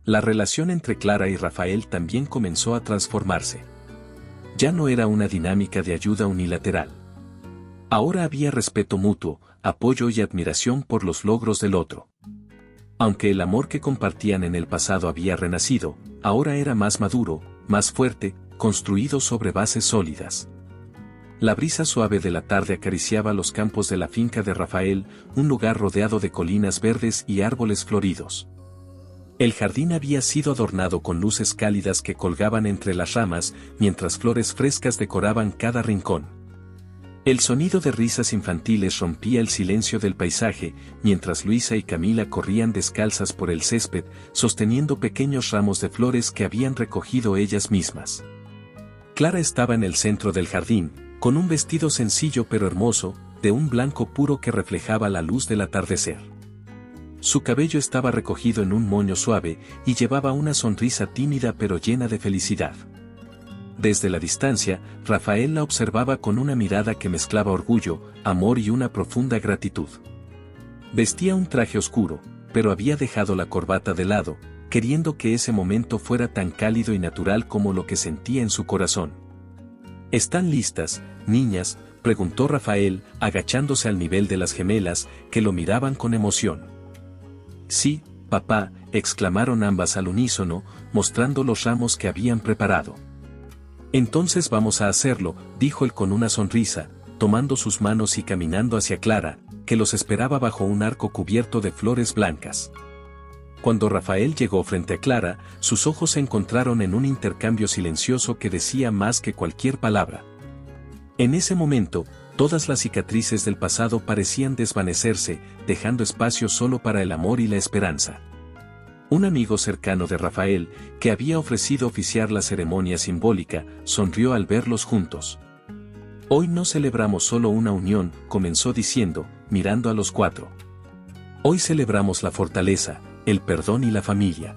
La relación entre Clara y Rafael también comenzó a transformarse. Ya no era una dinámica de ayuda unilateral. Ahora había respeto mutuo, apoyo y admiración por los logros del otro. Aunque el amor que compartían en el pasado había renacido, ahora era más maduro, más fuerte, construido sobre bases sólidas. La brisa suave de la tarde acariciaba los campos de la finca de Rafael, un lugar rodeado de colinas verdes y árboles floridos. El jardín había sido adornado con luces cálidas que colgaban entre las ramas, mientras flores frescas decoraban cada rincón. El sonido de risas infantiles rompía el silencio del paisaje, mientras Luisa y Camila corrían descalzas por el césped, sosteniendo pequeños ramos de flores que habían recogido ellas mismas. Clara estaba en el centro del jardín, con un vestido sencillo pero hermoso, de un blanco puro que reflejaba la luz del atardecer. Su cabello estaba recogido en un moño suave, y llevaba una sonrisa tímida pero llena de felicidad. Desde la distancia, Rafael la observaba con una mirada que mezclaba orgullo, amor y una profunda gratitud. Vestía un traje oscuro, pero había dejado la corbata de lado, queriendo que ese momento fuera tan cálido y natural como lo que sentía en su corazón. ¿Están listas, niñas?, preguntó Rafael, agachándose al nivel de las gemelas, que lo miraban con emoción. Sí, papá, exclamaron ambas al unísono, mostrando los ramos que habían preparado. Entonces vamos a hacerlo, dijo él con una sonrisa, tomando sus manos y caminando hacia Clara, que los esperaba bajo un arco cubierto de flores blancas. Cuando Rafael llegó frente a Clara, sus ojos se encontraron en un intercambio silencioso que decía más que cualquier palabra. En ese momento, todas las cicatrices del pasado parecían desvanecerse, dejando espacio solo para el amor y la esperanza. Un amigo cercano de Rafael, que había ofrecido oficiar la ceremonia simbólica, sonrió al verlos juntos. Hoy no celebramos solo una unión, comenzó diciendo, mirando a los 4. Hoy celebramos la fortaleza, el perdón y la familia.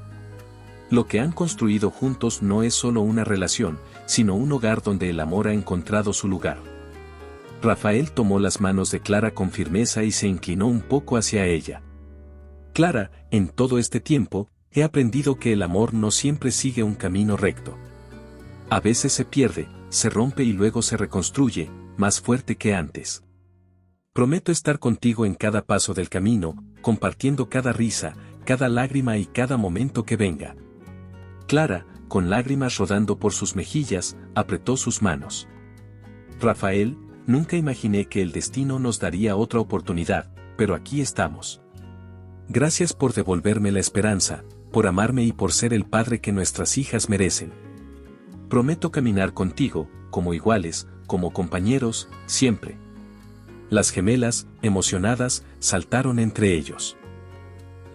Lo que han construido juntos no es solo una relación, sino un hogar donde el amor ha encontrado su lugar. Rafael tomó las manos de Clara con firmeza y se inclinó un poco hacia ella. Clara, en todo este tiempo, he aprendido que el amor no siempre sigue un camino recto. A veces se pierde, se rompe y luego se reconstruye, más fuerte que antes. Prometo estar contigo en cada paso del camino, compartiendo cada risa, cada lágrima y cada momento que venga. Clara, con lágrimas rodando por sus mejillas, apretó sus manos. Rafael, nunca imaginé que el destino nos daría otra oportunidad, pero aquí estamos. Gracias por devolverme la esperanza, por amarme y por ser el padre que nuestras hijas merecen. Prometo caminar contigo, como iguales, como compañeros, siempre. Las gemelas, emocionadas, saltaron entre ellos.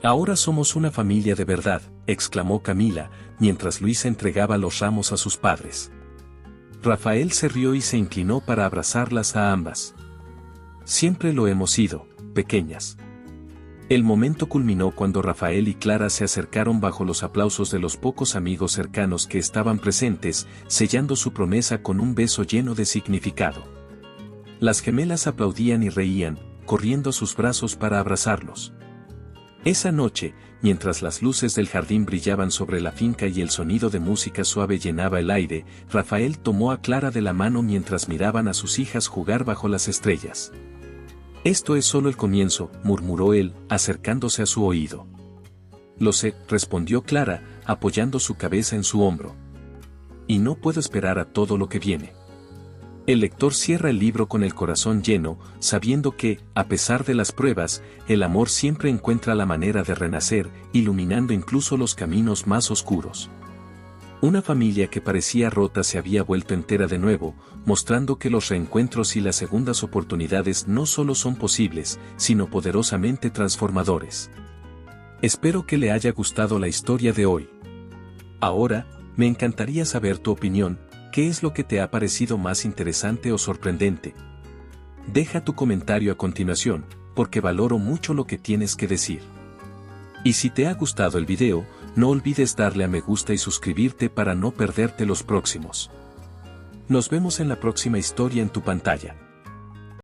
Ahora somos una familia de verdad, exclamó Camila, mientras Luisa entregaba los ramos a sus padres. Rafael se rió y se inclinó para abrazarlas a ambas. Siempre lo hemos sido, pequeñas. El momento culminó cuando Rafael y Clara se acercaron bajo los aplausos de los pocos amigos cercanos que estaban presentes, sellando su promesa con un beso lleno de significado. Las gemelas aplaudían y reían, corriendo a sus brazos para abrazarlos. Esa noche, mientras las luces del jardín brillaban sobre la finca y el sonido de música suave llenaba el aire, Rafael tomó a Clara de la mano mientras miraban a sus hijas jugar bajo las estrellas. Esto es solo el comienzo, murmuró él, acercándose a su oído. Lo sé, respondió Clara, apoyando su cabeza en su hombro. Y no puedo esperar a todo lo que viene. El lector cierra el libro con el corazón lleno, sabiendo que, a pesar de las pruebas, el amor siempre encuentra la manera de renacer, iluminando incluso los caminos más oscuros. Una familia que parecía rota se había vuelto entera de nuevo, mostrando que los reencuentros y las segundas oportunidades no solo son posibles, sino poderosamente transformadores. Espero que le haya gustado la historia de hoy. Ahora, me encantaría saber tu opinión. ¿Qué es lo que te ha parecido más interesante o sorprendente? Deja tu comentario a continuación, porque valoro mucho lo que tienes que decir. Y si te ha gustado el video, no olvides darle a me gusta y suscribirte para no perderte los próximos. Nos vemos en la próxima historia en tu pantalla.